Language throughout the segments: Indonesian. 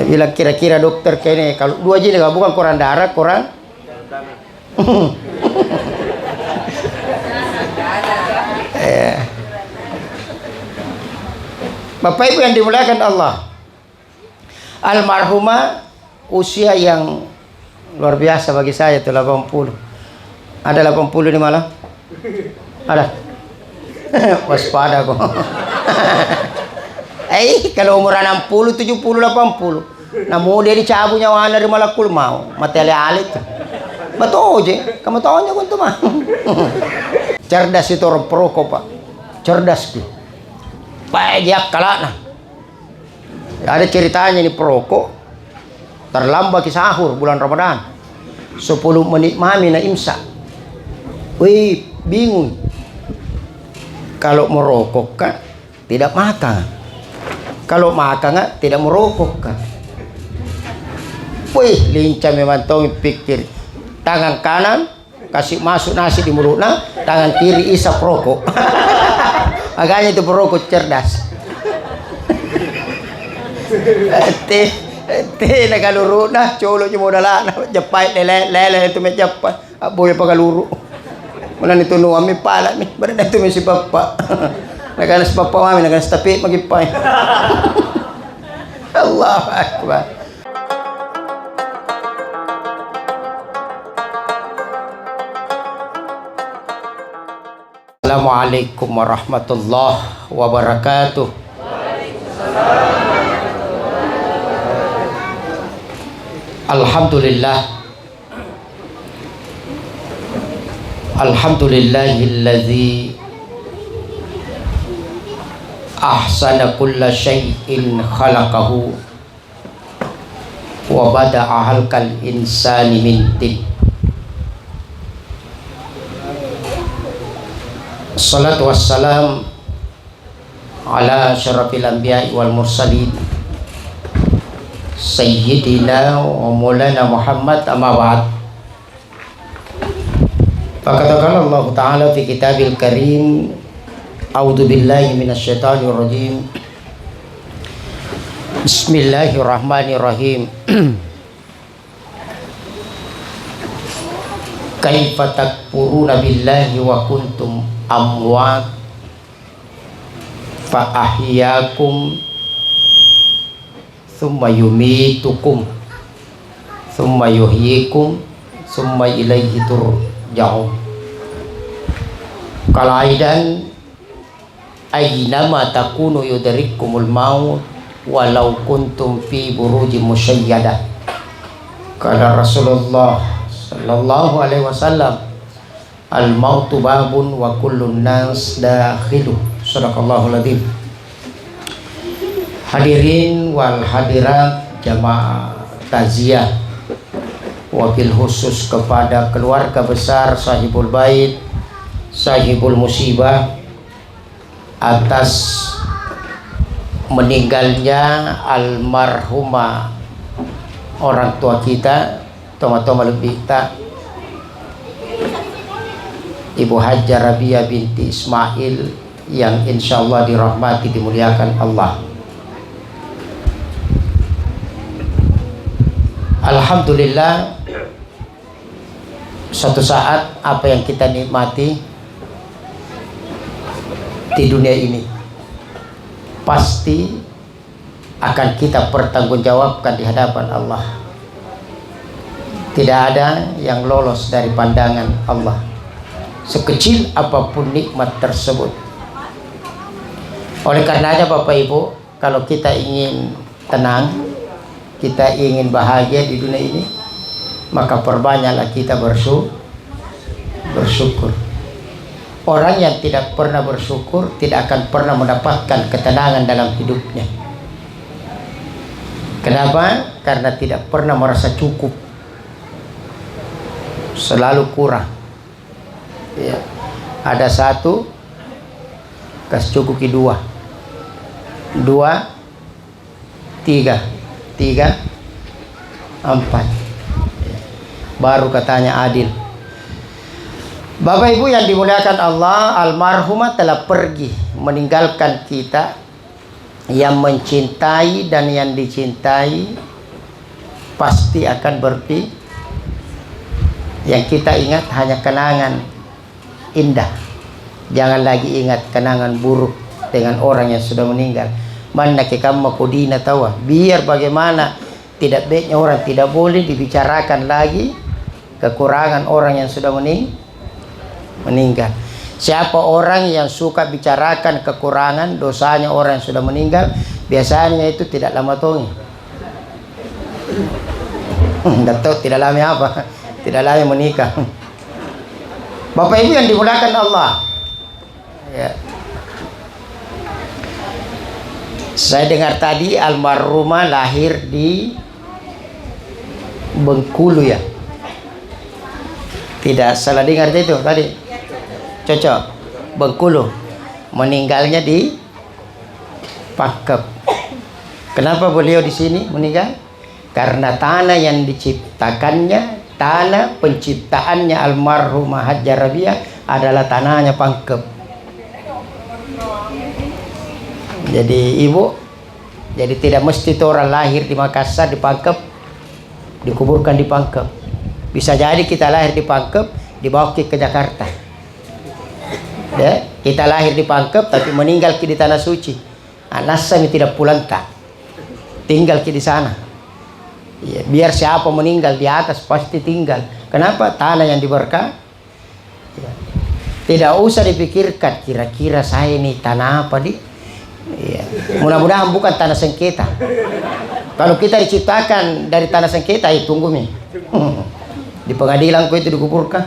bilang kira-kira dokter kayaknya kalau 2 jini kalau bukan kurang darah, kurang Bapak Ibu yang dimuliakan Allah, almarhumah usia yang luar biasa bagi saya itu 80. Ada 80 di malam? Ada? Waspada kok. Kalau umur 60, 70, 80. Nah mau dia dicabut nyawa dari malakul mau. Mati alit. Betul je. Kamu tahunya kok tuh mah. Cerdas itu orang perokok Pak. Cerdas gitu. Baik dia kalah nah. Ada ceritanya ini perokok. Terlambat ke sahur bulan Ramadan. 10 menit mami na imsak. Wih, bingung. Kalau merokok kan tidak makan. Kalau makan kan tidak merokok kan. Wih, lincah memang tahu pikir. Tangan kanan kasih masuk nasi di mulutnya, tangan kiri isap rokok. Makanya itu perokok cerdas. Nak kaluru nah colo cuma dah jepai lele itu menjepai boleh pakaluru. Mana itu nu ami pala ni berada itu mesti bapak. Nak si bapak mami nak tapi magipai. Allahu akbar. Assalamualaikum warahmatullahi wabarakatuh. Alhamdulillah. Alhamdulillahilladzi ahsana kulla syai'in khalaqahu wa bada'a halqal insani min tin. Assalatu wassalam ala syarafil anbiya'i wal mursalin Sayyidina wa maulana Muhammad amma ba'd. Faqala Allah Ta'ala fi kitabil karim, a'udzu billahi minasyaitonir rajim. Bismillahirrahmanirrahim. Kaifa takfuruna billahi wa kuntum amwat fa ahyakum thumma yumitukum thumma yuhyikum thumma ilaihi turja'un. Kalau aidan aynama takunu yudrikkumul maut walau kuntum fi burujin musyayyadah. Kala Rasulullah sallallahu alaihi wasallam, al mautu babun wa kullun nas dakhilu. Sadaqallahul adzim. Hadirin wal hadirat jamaah taziah, wabil khusus kepada keluarga besar sahibul bait, sahibul musibah atas meninggalnya almarhumah orang tua kita, toma-toma lebih kita, Ibu Hajjah Rabiah binti Ismail yang insyaallah dirahmati dimuliakan Allah. Alhamdulillah, suatu saat apa yang kita nikmati di dunia ini pasti akan kita pertanggungjawabkan di hadapan Allah. Tidak ada yang lolos dari pandangan Allah, sekecil apapun nikmat tersebut. Oleh karenanya Bapak Ibu, kalau kita ingin tenang, kita ingin bahagia di dunia ini, maka perbanyaklah kita bersyukur. Orang yang tidak pernah bersyukur tidak akan pernah mendapatkan ketenangan dalam hidupnya. Kenapa? Karena tidak pernah merasa cukup, selalu kurang. Ya. Ada satu, kasih cukupi dua, tiga, 4, baru katanya adil. Bapak Ibu yang dimuliakan Allah, almarhumah telah pergi meninggalkan kita Yang mencintai dan yang dicintai pasti akan berpisah. Yang kita ingat hanya kenangan indah. Jangan lagi ingat kenangan buruk dengan orang yang sudah meninggal. Mana kamu kudina tawa. Biar bagaimana tidak baiknya orang, tidak boleh dibicarakan lagi kekurangan orang yang sudah meninggal. Siapa orang yang suka bicarakan kekurangan dosanya orang yang sudah meninggal, biasanya itu tidak lama tongi. Tidak tahu tidak lama apa, tidak lama menikah. Bapak Ibu yang dimuliakan Allah, ya. Saya dengar tadi almarhumah lahir di Bengkulu ya. Tidak salah dengar itu tadi. Cocok. Bengkulu. Meninggalnya di Pangkep. Kenapa beliau di sini meninggal? Karena tanah yang diciptakannya, tanah penciptaannya almarhumah Hajjah Rabiah adalah tanahnya Pangkep. Jadi ibu, jadi tidak mesti orang lahir di Makassar, di Pangkep, dikuburkan di Pangkep. Bisa jadi kita lahir di Pangkep, dibawa ke Jakarta. Ya, kita lahir di Pangkep tapi meninggal di tanah suci. Anasami tidak pulang tak, tinggal di sana. Ya, biar siapa meninggal di atas pasti tinggal. Kenapa? Tanah yang diberkah. Ya. Tidak usah dipikirkan kira-kira saya ini tanah apa di. Ya. Mudah-mudahan bukan tanah sengketa. Kalau kita diciptakan dari tanah sengketa, ya tunggu nih. Di pengadilan ku itu dikuburkan.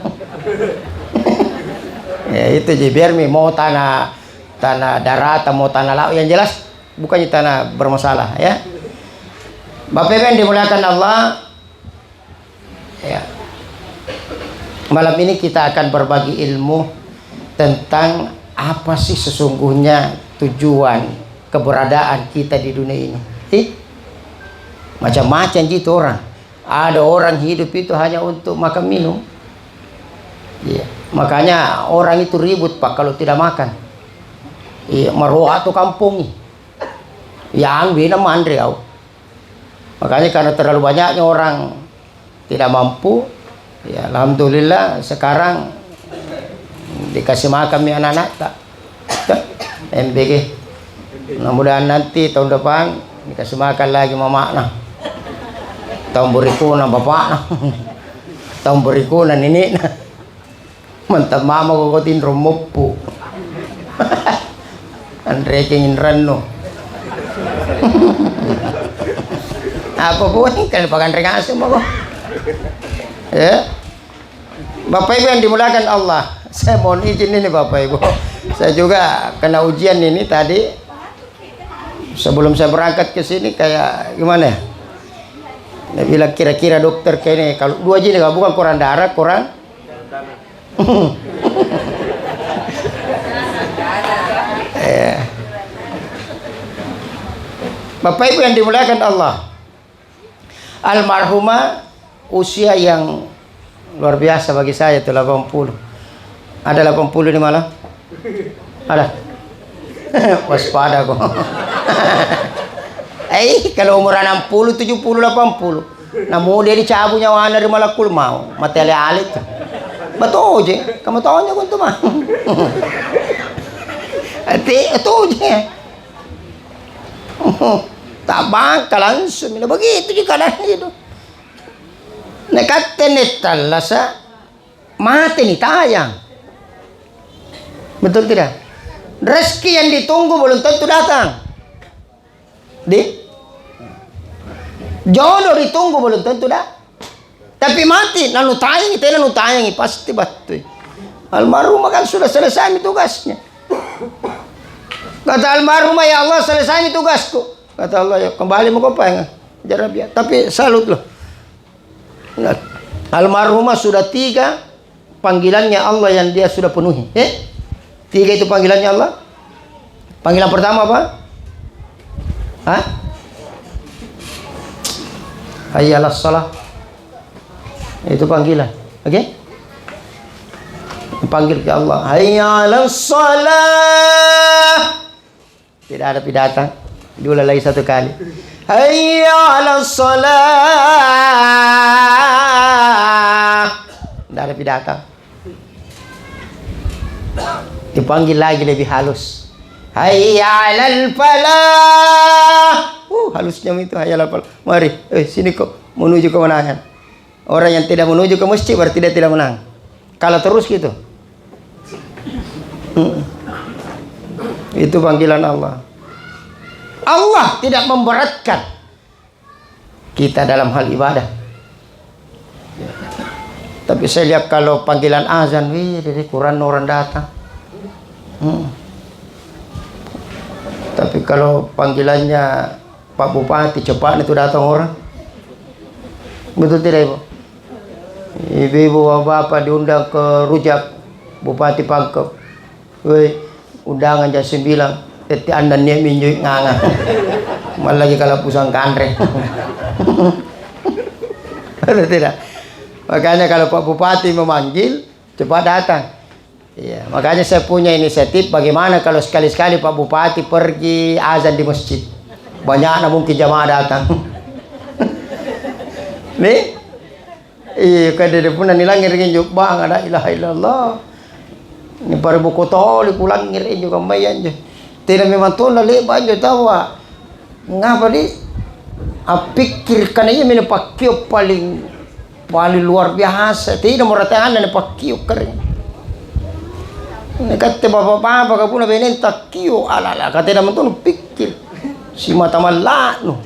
Ya itu jadi biar mau tanah darat mau tanah laut yang jelas bukannya tanah bermasalah ya. Bapak Ibu yang dimuliakan Allah, ya. Malam ini kita akan berbagi ilmu tentang apa sih sesungguhnya tujuan keberadaan kita di dunia ini. Macam-macam gitu orang. Ada orang hidup itu hanya untuk makan minum. Ya. Makanya orang itu ribut Pak kalau tidak makan. Iya, maroha tu kampung. Yang bina mandri au. Makanya karena terlalu banyaknya orang tidak mampu, ya alhamdulillah sekarang dikasih makan mi anak-anak tak. MBG. Mudah-mudahan nanti tahun depan dikasih makan lagi mama nah. Tahun berikutnya bapak nah. Tahun berikutnya nenek nah. Mantap mama kokotin romopu. Andre kengin rano. Apa pun kalau pakai rengasih mau. Ya. Bapak Ibu yang dimuliakan Allah, saya mohon izin ini Bapak Ibu. Saya juga kena ujian ini tadi. Sebelum saya berangkat ke sini kayak gimana ya? Dia bilang kira-kira dokter kayaknya kalau 2 jini kalau bukan koran darah, koran Bapak Ibu yang dimuliakan Allah, almarhumah usia yang luar biasa bagi saya itu 80. Ada 80 di malam? Ada. Waspada kok. Kalau umur 60, 70, 80. Namun dia dicabut nyawa dari malakul mau. Mateli alit. Betul je. Kamu tahu nya kuntu mah. Itu je. Tak bakal langsung. Begitu juga lah itu. Nekat netal sa mati nih tayang. Betul tidak? Rezeki yang ditunggu belum tentu datang. Jodoh ditunggu belum tentu dah. Tapi mati lalu tayangi pasti batu. Almarhumah kan sudah selesai tugasnya. Kata almarhumah, ya Allah selesai tugasku. Kata Allah, ya kembali mau apa ya? Jarabiah. Tapi salut loh. Almarhumah sudah 3 panggilannya Allah yang dia sudah penuhi. 3 itu panggilannya Allah. Panggilan pertama apa? Hah? Hayya 'alas shalah. Itu panggilan. Oke? Panggil ke Allah. Hayya 'alas shalah. Tidak ada pidato. Diulang lagi satu kali. Hayya 'alas shalah. Tidak ada datang. Dipanggil lagi lebih halus. Hayya 'alal falah. Halusnya itu hayya 'alal falah. Mari, sini kok menuju kemenangan. Orang yang tidak menuju ke masjid berarti dia tidak menang. Kalau terus gitu. Itu panggilan Allah. Allah tidak memberatkan kita dalam hal ibadah. Tapi saya lihat kalau panggilan azan, dari Quran orang datang. Tapi kalau panggilannya Pak Bupati cepat itu datang orang. Betul tidak Ibu? Ibu-ibu bapak diundang ke Rujak Bupati Pangkep. Undangan jam 9. Teti anda niat minjuk nganga. Malah lagi kalau pusang kandre. Betul tidak? Makanya kalau Pak Bupati memanggil, cepat datang. Iya, makanya saya punya inisiatif bagaimana kalau sekali-sekali Pak Bupati pergi azan di masjid. Banyak mungkin jamaah datang. Nih? Iya, kada pun nilang ngiringin juk bang ada ilaha illallah. Ni paribu kotoli pulang ngiringin juga mayan je. Tidak memang tuh nali banyak tahu ngapa di pikirkan aja mina pakio paling luar biasa. Tidak mau ratangan dan pakio kering. Ini kata bapak-bapak kapuna benen takio alala kata tidak mentu pikir si mata malak no.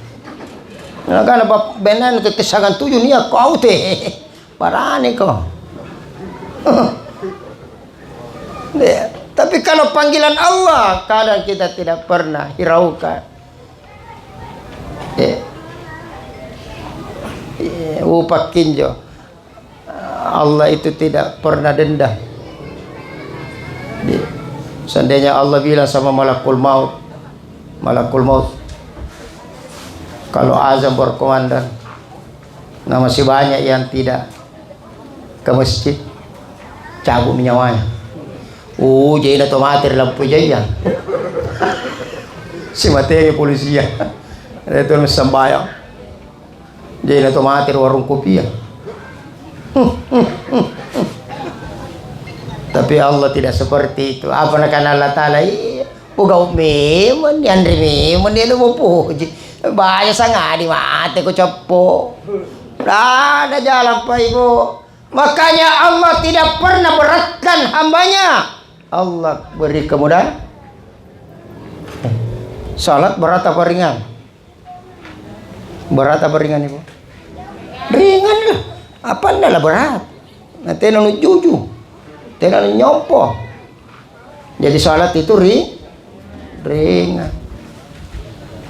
Nah kan bapak benen itu tesagan tujuh nia kau teh parane kau. Tapi kalau panggilan Allah kadang kita tidak pernah hiraukan. Upak kinjo. Allah itu tidak pernah dendam. Seandainya Allah bilang sama malakul maut, kalau azan berkomandan, nah masih banyak yang tidak ke masjid, cabut nyawanya. Jadi otomatis lampu jaya. Si materi polisi ya. Itu sembayang. Jadi otomatis warung kopi ya. Tapi Allah tidak seperti itu. Apa nak Allah Taala? Ugau memang Andre memang dia lu puji. Bahaya sangat di mati ko cepo. Ada jalan Pak Ibu. Makanya Allah tidak pernah beratkan hambanya. Allah beri kemudahan. Salat berat apa ringan? Berat apa ringan Ibu? Ringan lah. Apa adalah berat? Nanti nanu juju, tidak nyompo. Jadi salat itu ringan.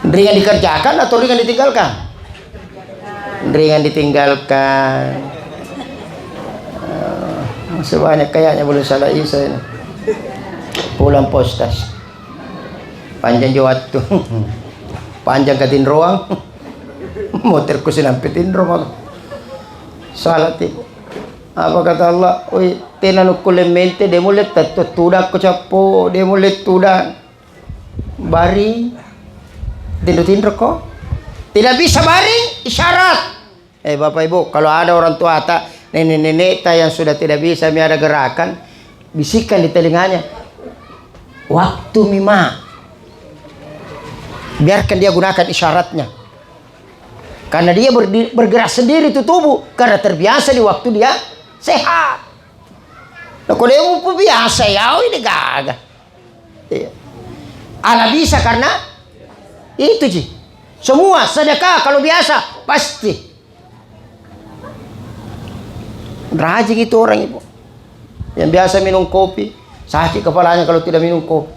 Ringan dikerjakan atau ringan ditinggalkan? Ringan ditinggalkan. Sebanyak kayaknya belum salah Isa ini. Pulang postas panjang jawat tuh panjang katin ruang motor ku sinampitin ruang salat itu apa kata Allah oi tenanu kulemente de mulet tatto tuda ko capo de mulet tuda bari tindro ko tidak bisa baring isyarat Bapak Ibu kalau ada orang tua nenek-nenek yang sudah tidak bisa ada gerakan bisikan di telinganya waktu mima biarkan dia gunakan isyaratnya karena dia bergerak sendiri itu tubuh karena terbiasa di waktu dia sehat. Nah kalau dia mau biasa ya ini gagah ala bisa karena itu sih semua sedekah kalau biasa pasti rajin itu orang Ibu yang biasa minum kopi sakit kepalanya kalau tidak minum kopi.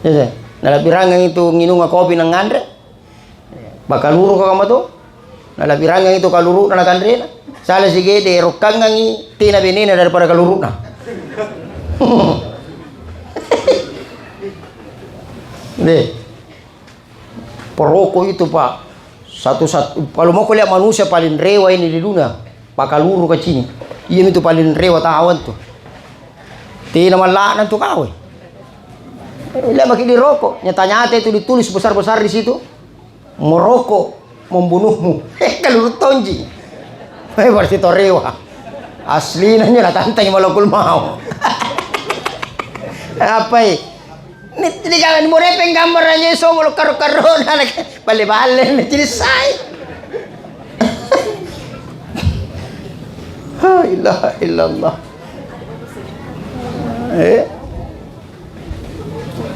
Ya, nah birangang itu nginung kopi nang ngandre. Bakal luru ka kama to. Nah birangang itu kaluru na kandre. Sala sige de rokang ngi tina benina daripada kaluru na. Deh. Perokok itu Pak. Satu-satu kalau mau lihat manusia paling rewa ini di dunia, bakal luru ke sini. Iya itu paling rewa tawan tuh. Tina malaknan tuh kau. Dia makin dirokok. Nyata-nyata itu ditulis besar-besar di situ. Merokok membunuhmu. Kalau tonji. Berarti torewa. Asli nanya lah tantang malakul mau. Apa ini jangan mau repeng gambarannya so mau karo-karo balik-balik jadi say. La ilaha illallah.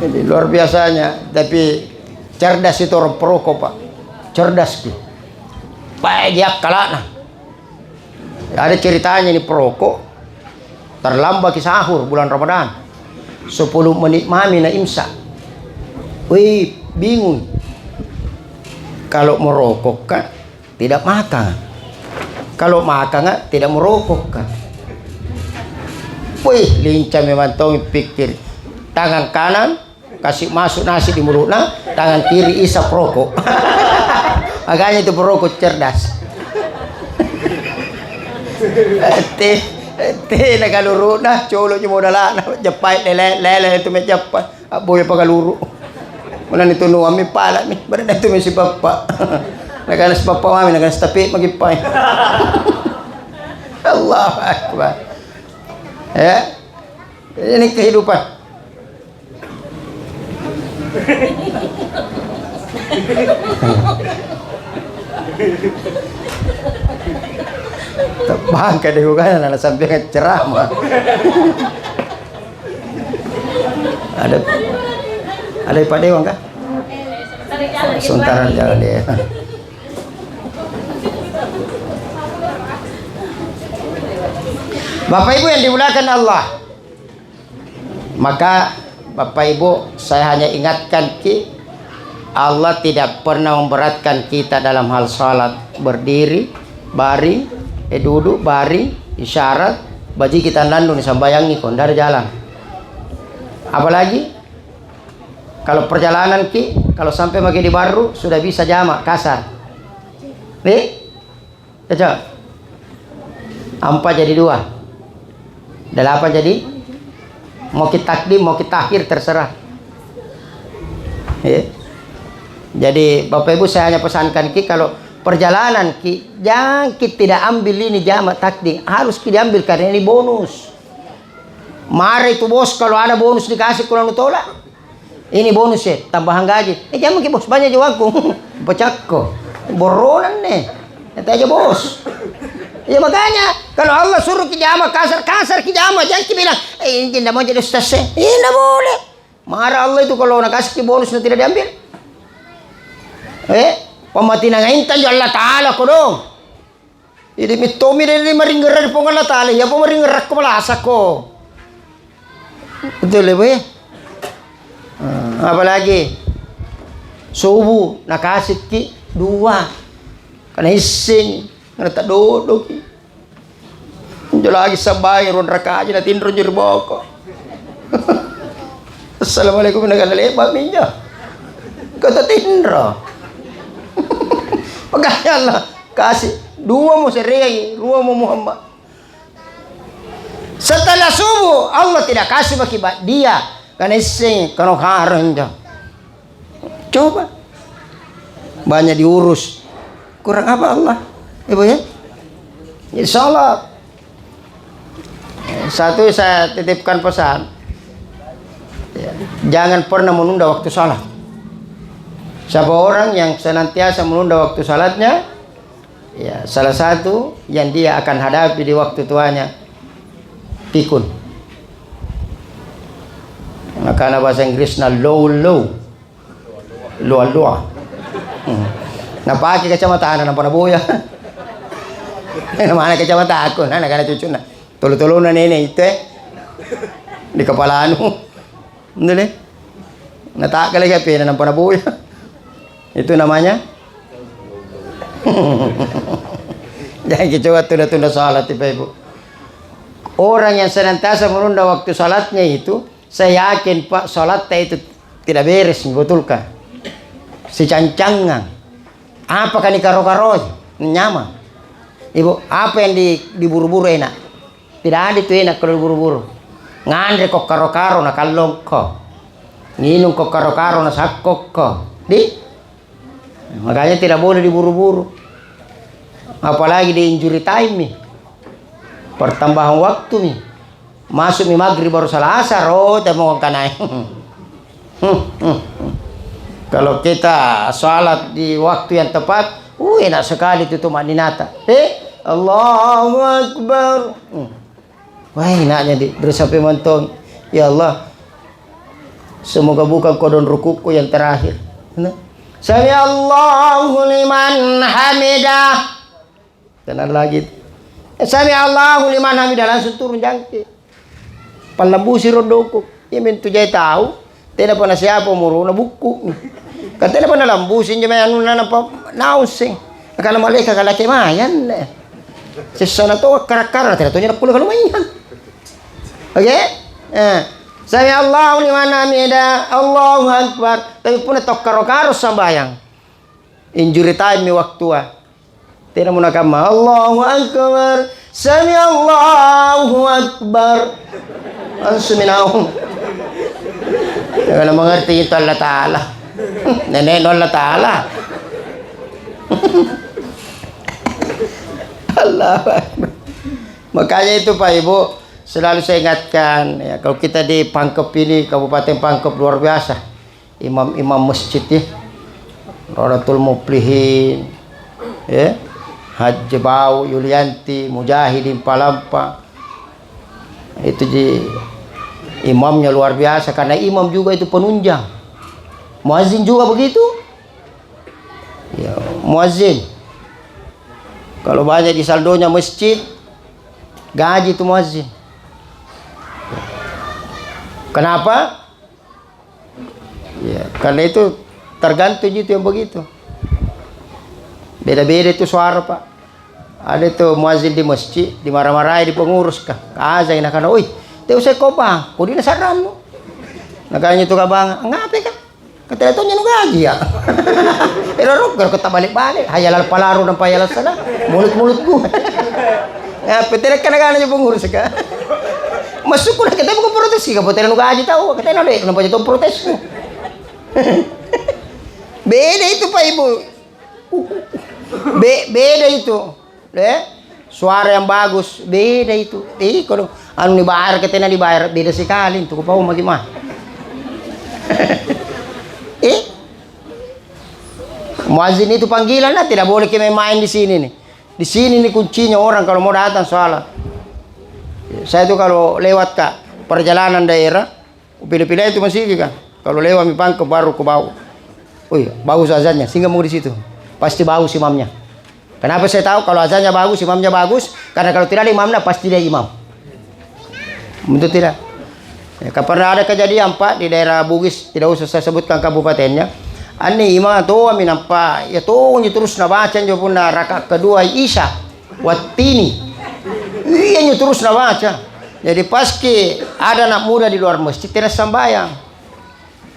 Ini luar biasanya, tapi cerdas itu orang perokok pak, cerdas ki. Baik dia kalana. Ada ceritanya ini perokok terlambat ke sahur bulan Ramadan. 10 menit mami na imsak. Wih, bingung. Kalau merokok kan tidak makan. Kalau makan kan tidak merokok kan. Wih, lincah memang tahu pikir. Tangan kanan kasih masuk nasi di mulutnya, tangan kiri isap rokok. Makanya itu perokok cerdas. Teh na kaluru na colo nyo mo dala na japay lele itu me japay aboy pa kaluru. Mana nito no ami pala mi, bara na ito mi si papa. Naganas papa mami naganas tapi magipay. Allahu Akbar. Ya. Ini kehidupan. Bangka deh kan anak sampai ceramah. Ada Pak Dewang kah? Sementara jalan dia. Bapak Ibu yang dimuliakan Allah, maka Bapak Ibu saya hanya ingatkan Allah tidak pernah memberatkan kita dalam hal salat, berdiri, baring, duduk, baring, isyarat, baji kita nandu nih sambayangi kon dari jalan. Apalagi kalau perjalanan kalau sampai makin di baru sudah bisa jamak kasar. Nih, coba. 4 jadi 2, 8 jadi. Mau kita takdim, mau kita akhir terserah. Jadi Bapak Ibu saya hanya pesankan kalau perjalanan jangan kita tidak ambil ini jamak takdim, harus kita ambil karena ini bonus. Mari itu bos kalau ada bonus dikasih kurang tolak. Ini bonus ya, tambahan gaji. Jangan bos banyak juga aku. Pecakko. Boronan nih. Itu aja bos. Ya makanya kalau Allah suruh kijama kasar kijama, jangan bilang ini tidak mau jadi ustaz. Tidak boleh. Marah Allah itu kalau nak kasih bonusnya tidak diambil. Pemati nangaintan ya Allah Taala ko dong. Ini mitomi dari maringgerar pong Allah Taala ya pemaringgerar ko malasa ko. Betul ya. Apalagi subuh nakasih ki 2 karena ising. Ngerti duduk. Njo lagi sabay ron raka aja na tinro jur boko. Assalamualaikum nagalalebat ninyo. Kata tinro. Pagkaya Allah kasih 2 mo si Rey, 2 mo Muhammad. Setelah subuh Allah tidak kasih makibat dia karena ising kano karon jo. Coba banyak diurus. Kurang apa Allah? Ibu ya, insyaallah. Satu saya titipkan pesan, jangan pernah menunda waktu salat. Siapa orang yang senantiasa menunda waktu salatnya, ya salah satu yang dia akan hadapi di waktu tuanya pikun. Maka bahasa Inggrisnya low. Napaki kacamata na panabuya. Mana kacamata ako na cucu na. Tulo-tulo na nene ito di kepala anu. Ndele. Natakal lagi pena ng panabuya. Itu namanya. Jangan kita tunda-tunda salat Ibu. Orang yang senantiasa menunda waktu salatnya itu, saya yakin Pak salatnya itu tidak beres, betulkah? Si cancangan. Apakah ini karo-karo nyaman? Ibu, apa yang diburu-buru enak? Tidak ada itu enak kalau diburu-buru. Ngandre kok karo-karo nak kalong kok. Nginum kok karo-karo na sakok ko. Di? Makanya tidak boleh diburu-buru. Apalagi di injury time nih. Pertambahan waktu nih. Masuk nih maghrib baru salah asar. Oh, mau kanai. Kalau kita sholat di waktu yang tepat, enak sekali itu tumaninata. Allahu Akbar. Wah, enaknya bersampai mentong. Ya Allah, semoga bukan kodon rukuku yang terakhir. Sami Allahu liman hamidah. Tenang lagi. Sami Allahu liman hamidah, langsung turun jangkit. Palambusi rodoku. Ya mentu jay tahu. Tidak pernah siapa muruna buku. Kan tidak pernah lambusin jemay anu na nausing. Akala malika kalaki mayan. Sesana to karakara tidak tunya pula kalau mayan. Oke? Sami Allahu liman hamidah, Allahu Akbar. Tapi pun tok karo-karo sambayang. Injury time mi waktu tidak mau nakama Allahu Akbar. Sami Allahu Akbar. Ansuminaw. Jangan mengerti itu Allah Ta'ala. Nenek Allah Ta'ala. Allah. Makanya itu Pak Ibu, selalu saya ingatkan ya, kalau kita di Pangkep ini, Kabupaten Pangkep luar biasa, imam-imam masjid ya, Rodatul Muflihin ya, Haji Bau Yulianti, Mujahidin Palampa, itu di imamnya luar biasa, karena imam juga itu penunjang, muazzin juga begitu ya, muazzin kalau banyak di saldonya masjid gaji itu muazzin. Kenapa? Ya, karena itu tergantung itu yang begitu. Beda-beda itu suara Pak. Ada itu muazzin di masjid, dimarah-marahi di pengurus kah? Azan nak kana, oi, teu saya kopang, kodi na saram no. Nakanya itu kabang, ngape ka? Katanya to nya no gaji ya. Pero ro kita balik-balik, hayalal palaro ng payalal sana. Mulut-mulut gua. Ngape tidak kana nya pengurus ka? Masuk ko na kita mo protes ka, putera no gaji tao, katanya na ano pa ito protes mo. Beda itu Pak Ibu. Beda itu. Suara yang bagus, beda itu. Kalau anu dibayar katanya dibayar, beda sekali itu. Kau mau gimana? Muazzin itu panggilan lah, tidak boleh kita main di sini nih. Di sini nih kuncinya orang kalau mau datang sholat. Saya tuh kalau lewat Kak perjalanan daerah, pilih-pilih itu masih kan. Kalau lewat mi Pangkep baru ke bau. Wih, bagus azannya, sehingga mau di situ. Pasti bagus imamnya. Kenapa saya tahu kalau azannya bagus, imamnya bagus? Karena kalau tidak ada imamnya pasti dia imam. Betul tidak? Ya, pernah ada kejadian Pak di daerah Bugis, tidak usah saya sebutkan kabupatennya. Ani imam tuh amin apa? Ya tuh terus nabaca pun rakaat kedua Isya Watini. Iya terus nabaca. Jadi paski ada anak muda di luar masjid tidak sambayang.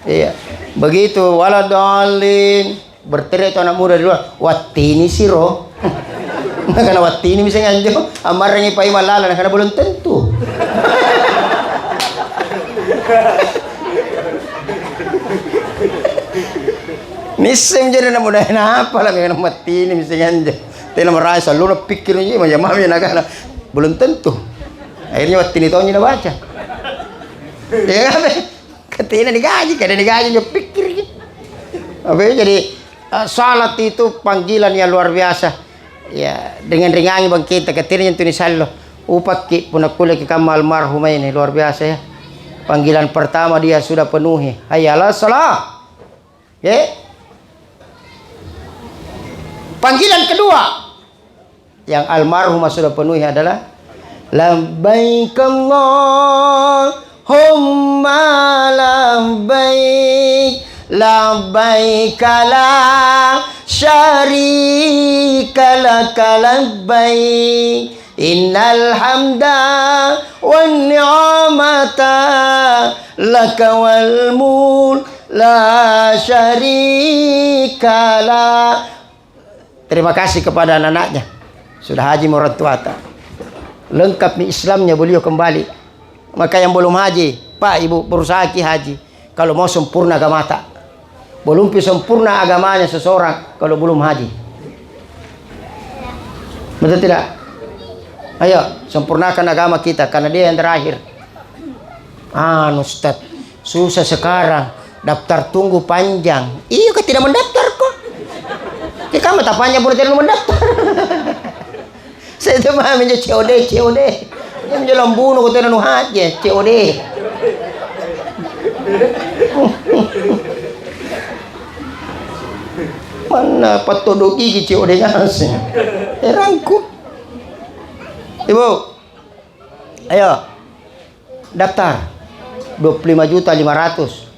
Iya. Begitu waladhalin berteriak itu anak muda di luar, Watini siro. Karena Watini misalnya anjo, amarnya Pak Imam lala karena belum tentu. Nisem jadi na muda na apa lah karena Watini misalnya anjo. Tidak merasa lu nak pikirnya macam mana nak belum tentu. Akhirnya Watini tahu nya baca. Ya kan? Ketina digaji, kadang digaji dia pikir. Apa jadi salat itu panggilan yang luar biasa. Ya, dengan ringannya bang kita ketirnya itu nisallo. Upat ki punakule ki kamal marhum ini luar biasa ya. Panggilan pertama dia sudah penuhi. Hayalah salat. Ya. Panggilan kedua yang almarhumah sudah penuhi adalah labbaik Allahumma labbaik labbaik la syarika lak labbaik innal hamda wan ni'mata lak wal mulk la syarika lak. Terima kasih kepada anak-anaknya sudah haji orang tua. Lengkap nih Islamnya beliau kembali. Maka yang belum haji, Pak Ibu berusaha haji. kalau mau sempurna agama tak. Belum sempurna agamanya seseorang kalau belum haji. Betul tidak? Ayo, sempurnakan agama kita karena dia yang terakhir. Ustaz, susah sekarang. Daftar tunggu panjang. Iya, kau tidak mendaftar kok. Kamu tak panjang pun tidak mendaftar. Saya itu mah menjadi COD. Yang menjelang bunuh kau tidak haji, COD. Mana patodok gigi COD ngasih. Herangku. Ibu, ayo daftar 25.500.000.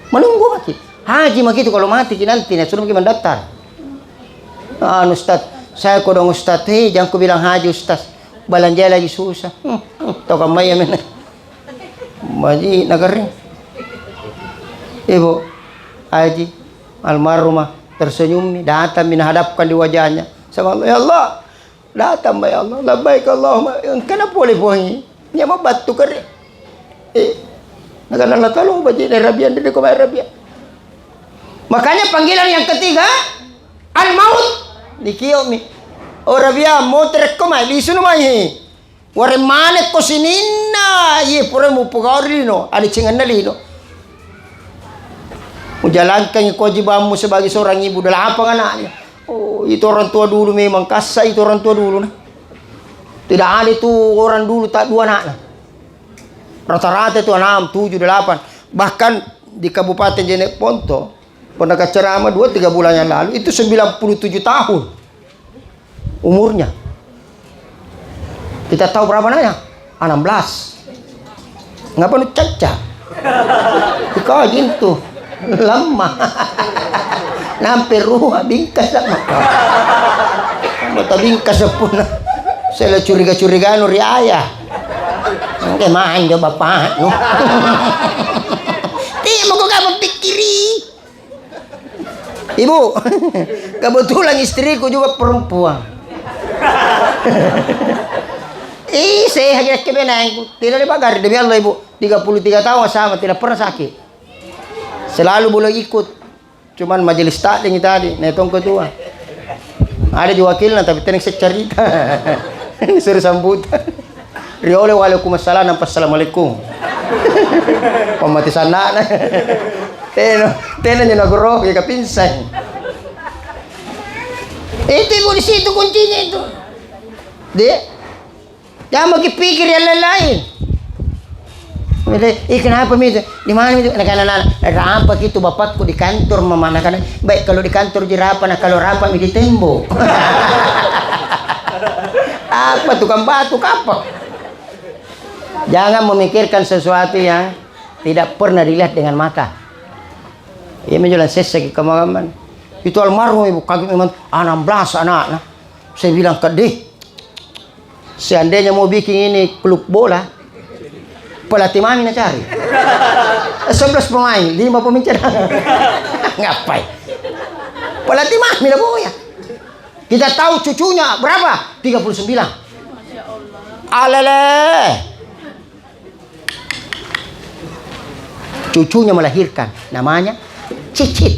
Menunggu mati. Haji mah gitu kalau mati nanti suruh gimana daftar. Ustaz, saya kodong Ustaz, jangan ku bilang haji Ustaz. Belanja lagi susah. Tahu kamu ya men. Maji nagari. Ibu, haji almarhumah tersenyum nih, datang menghadapkan di wajahnya sama Allah. Ya Allah, datang ya Allah, labbaik Allahumma. Kenapa boleh bohongi? Nya mau batu kare. Nagana kalau baji Rabian di ko Rabian. Makanya panggilan yang ketiga al-maut dikiomi. Oh Rabia mau terekko mai bisu no mai. Ware mane ko sinina ye pure mu pugaurino ali cingan nalino. Menjalankan kewajibanmu sebagai seorang ibu dalam apa anaknya. Oh, itu orang tua dulu memang kasar, itu orang tua dulu nah. Tidak ada itu orang dulu tak dua anak nah. Rata-rata itu 6, 7, 8. Bahkan di Kabupaten Jeneponto pernah ceramah 2-3 bulan yang lalu itu 97 tahun umurnya. Kita tahu berapa nanya? 16. Ngapa nu caca? Kau gitu. Lama nampe ruha bingkas sama mata bingkas pun saya curiga-curigaan uri ayah oke main do bapak no dia mau kau pikiri ibu kebetulan istriku juga perempuan saya hanya kebenang tidak dibagar demi Allah ibu 33 tahun sama tidak pernah sakit. Selalu boleh ikut. Cuman majelis taklim tadi, netong ketua. Ada di wakilnya tapi tenang secerita. Disuruh sambutan. Riole waalaikumsalam dan assalamualaikum. Pemati sana. Tena nya nagoro ya kapinsan. Itu ibu di situ kuncinya itu. Dek. Jangan pikir yang lain. Kenapa itu? Di mana itu? Rampak itu bapakku di kantor memanakan. Baik kalau di kantor jerapan, kalau rapat di tembok. Apa tukang batu kapak? Jangan memikirkan sesuatu yang tidak pernah dilihat dengan mata. Ia menjual sesek kemaman. Itu almarhum ibu kaki memang 16 anak. Saya bilang ke deh, seandainya mau bikin ini klub bola. Pelatih mami nak cari 11 pemain 5 pemain cadangan ngapain pelatih mami lah boya kita tahu cucunya berapa 39 alele cucunya melahirkan namanya Cicit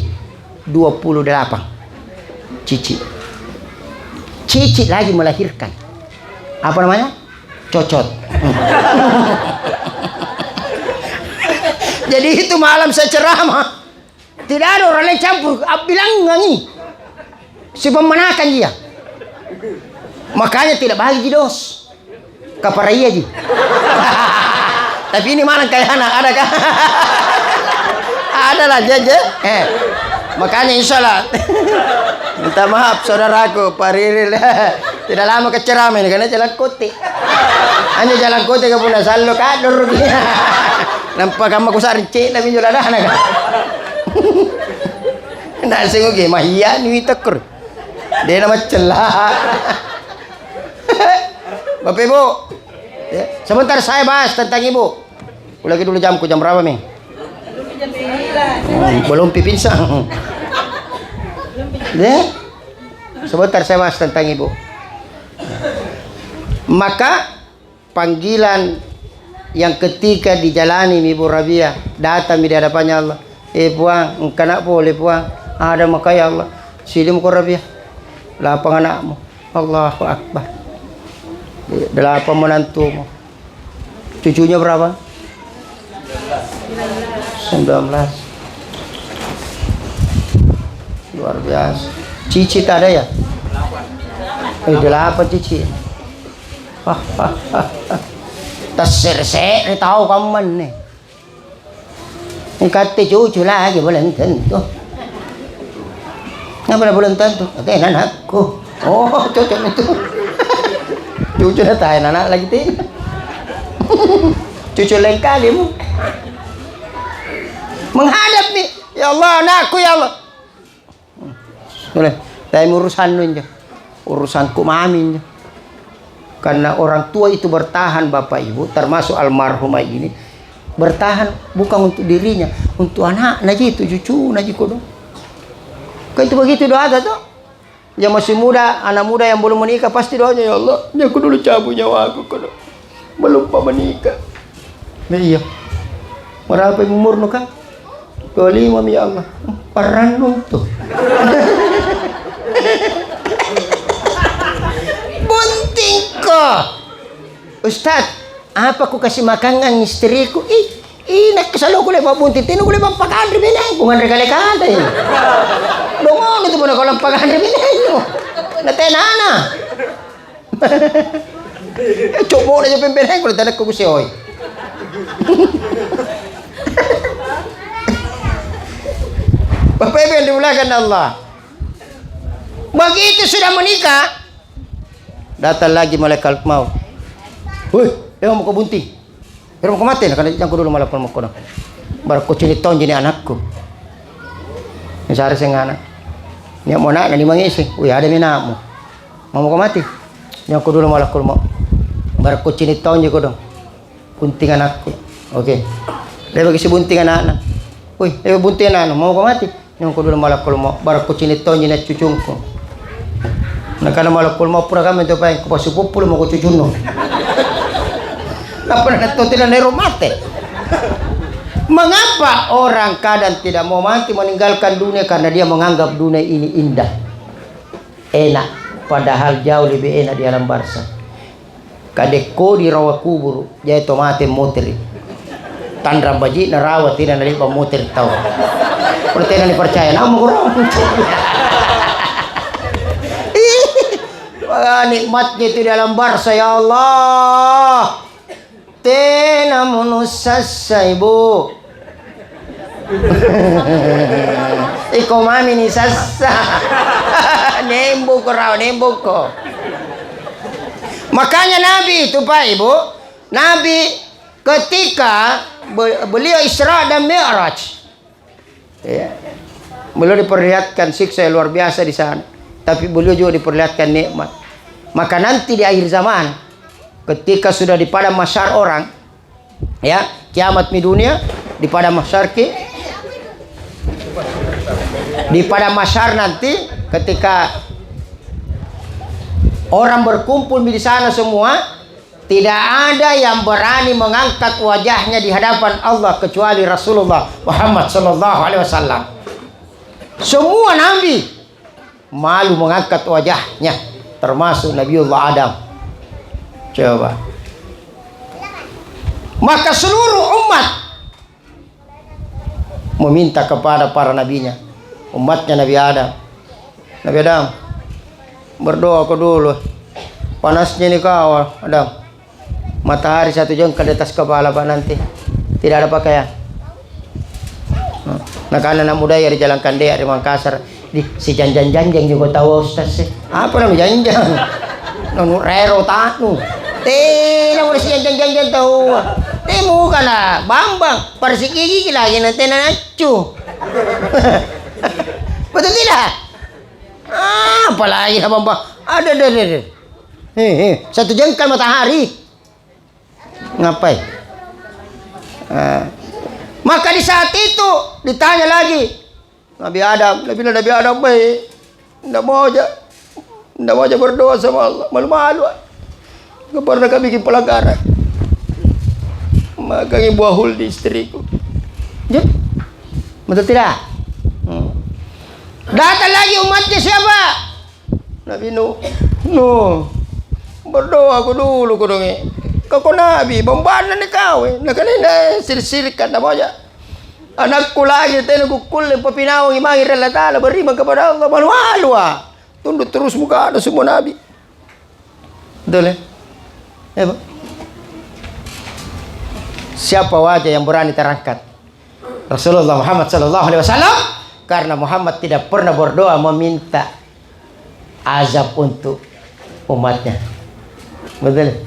28 Cicit lagi melahirkan apa namanya Cocot. Jadi itu malam saya ceramah tidak ada orang lain campur bilang ngangi si pemanakan dia makanya tidak bagi dos kaparaya ji tapi ini mana kayak anak ada kah ada lah jaja makanya insyaallah minta maaf saudaraku pariril tidak lama keceramah ini karena jalan kote hanya jalan kote ke pula salo kador nampak kamu kusar cek tapi jual ada anak nak sengok ke mahia ni tekur dia nama celah Bapak Ibu sebentar saya bahas tentang ibu lagi dulu jam berapa nih belum pipinsang sebentar saya bahas tentang ibu maka panggilan yang ketika dijalani Ibu Rabia datang di hadapannya Allah. Puang, engkau nak boleh puang. Ada maka ya Allah. Sini muka Rabia. 8 anakmu. Allahu Akbar. 8 menantumu. Cucunya berapa? 19. Luar biasa. Cici tak ada ya? 8 cici. Tersersek, tahu kamu mana? Ini kata cucu lagi belum tentu. Kenapa belum tentu? Oke, anakku. Oh, cocok itu. Cucu dah tahu anak lagi tu. Cucu lain kali mu. Menghadap nih. Ya Allah, anakku ya Allah. Boleh. Tapi urusan lu aja. Urusanku mami aja. Karena orang tua itu bertahan Bapak Ibu, termasuk almarhumah ini bertahan bukan untuk dirinya, untuk anak naji itu cucu naji kodo. Kan itu begitu doa tuh. Yang masih muda, anak muda yang belum menikah pasti doanya ya Allah, aku dulu cabut nyawa aku kodo. Belum menikah. Iya. Berapa umur nu kan? 25 ya Allah. Peran tuh. Bunting ko. Ustaz, apa ku kasih makanan istriku? Nak kesalo ko lepa bunting. Tino ko lepa pagandri binay. Kung andri kali-kali. Dongon itu muna ko lang pagandri binay. Natenana. Coba na yung pimpinay ko. Tanak ko si Hoy. Bapak Ibu yang dimuliakan Allah. Begitu sudah menikah, datang lagi malaikat maut. Woi, mau ke bunting. Mau ke mati, karena yang dulu malah pun mau kono. Baru ko ciniton jadi anakku. Ini sehari saya anak. Ini mau nak, nani mangisi. Woi, ada minamu. Mau ke mati. Yang dulu malah pun mau. Baru ko ciniton jadi kodong. Bunting anakku. Oke. Dia bagi si bunting anak-anak. Woi, dia bunting anak, mau ke mati. Yang dulu malah pun mau. Baru ko ciniton jadi cucungku. Nakala malakul mau pura kami tu paling kupasu pupul mau kucucuno. Apa nak tu tidak nero mate? Mengapa orang kadang tidak mau mati meninggalkan dunia karena dia menganggap dunia ini indah, enak, padahal jauh lebih enak di alam barzah. Kadeko di rawa kubur, jadi tomate moteri. Tandra baji narawa tidak nari pamoter tahu. Pertanyaan dipercaya, namun kurang. Nikmatnya itu dalam barzah ya Allah. Tena munusasa ibu. Iko mami ni sasa. Nembo ko raw, nembo ko. Makanya Nabi itu Pak Ibu, Nabi ketika beliau Isra dan Mi'raj, ya, beliau diperlihatkan siksa yang luar biasa di sana. Tapi beliau juga diperlihatkan nikmat. Maka nanti di akhir zaman, ketika sudah di padang mahsyar orang, ya, kiamat di dunia, di padang mahsyar di padang mahsyar nanti, ketika orang berkumpul di sana semua, tidak ada yang berani mengangkat wajahnya di hadapan Allah kecuali Rasulullah Muhammad sallallahu alaihi wasallam. Semua nabi malu mengangkat wajahnya, termasuk Nabiullah Adam. Coba. Maka seluruh umat meminta kepada para nabinya, umatnya Nabi Adam. Nabi Adam, berdoa kau dulu. Panasnya nih kau, Adam. Matahari 1 jengkal di atas kepala Pak nanti. Tidak ada pakaian. Nah, karena anak muda ya di Jalan Kandea di Makassar. Si janjan-janjang juga tahu Ustaz sih. Apa namanya janjang? Nunu rero tanu. Namanya si janjan-janjang tahu. Bukan lah, Bambang. Persikigi lagi nanti nanacu. Betul tidak? Apalagi Bambang. Ada. 1 jengkal matahari. Ngapain? Maka di saat itu ditanya lagi. Nabi Adam baik. Tidak mau aja berdoa sama Allah. Malu-malu. Gak pernah kami bikin pelanggaran. Magang ibu ahul di istriku. Jep. Betul tidak? Datang lagi umatnya siapa? Nabi Nuh. Nuh. Berdoa aku dulu kudungi. Kau Nabi, bambana ni kau. Nak kanina sir-sirkan apa aja. Anakku lagi tenu kukul papinawang imangi Allah Ta'ala beriman kepada Allah. Malu-malu tunduk terus muka ada semua Nabi. Betul ya? Ya, Pak? Siapa wajah yang berani terangkat? Rasulullah Muhammad sallallahu alaihi wasallam, karena Muhammad tidak pernah berdoa meminta azab untuk umatnya. Betul.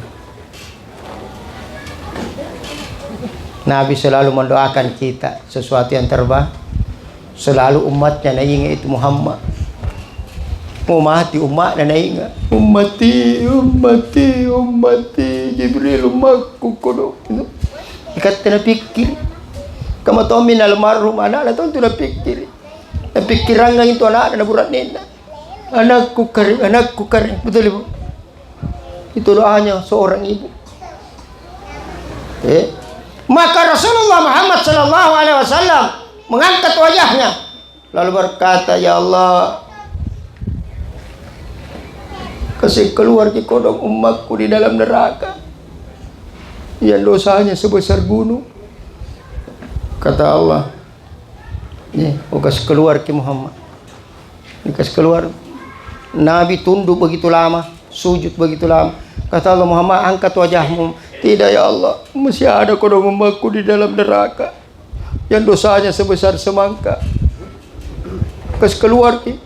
Nabi selalu mendoakan kita sesuatu yang terbaik. Selalu umatnya naingat itu Muhammad. Mati umat dan naingat. Ummati Jibril umatku kodo. Ikat na pikir. Kama to min almarhum anak to na pikir. Na pikiran nga itu anak na burat nina. Anakku karim. Betul Ibu? Itu doanya seorang ibu. Maka Rasulullah Muhammad sallallahu alaihi wasallam mengangkat wajahnya lalu berkata, ya Allah, kasih keluar ke kodok umatku di dalam neraka yang dosanya sebesar gunung. Kata Allah, kasih keluar ke Muhammad, kasih keluar. Nabi tunduk begitu lama, sujud begitu lama. Kata Allah, Muhammad, angkat wajahmu. Tidak ya Allah, masih ada kodok umatku di dalam neraka yang dosanya sebesar semangka. Kasih keluar nih.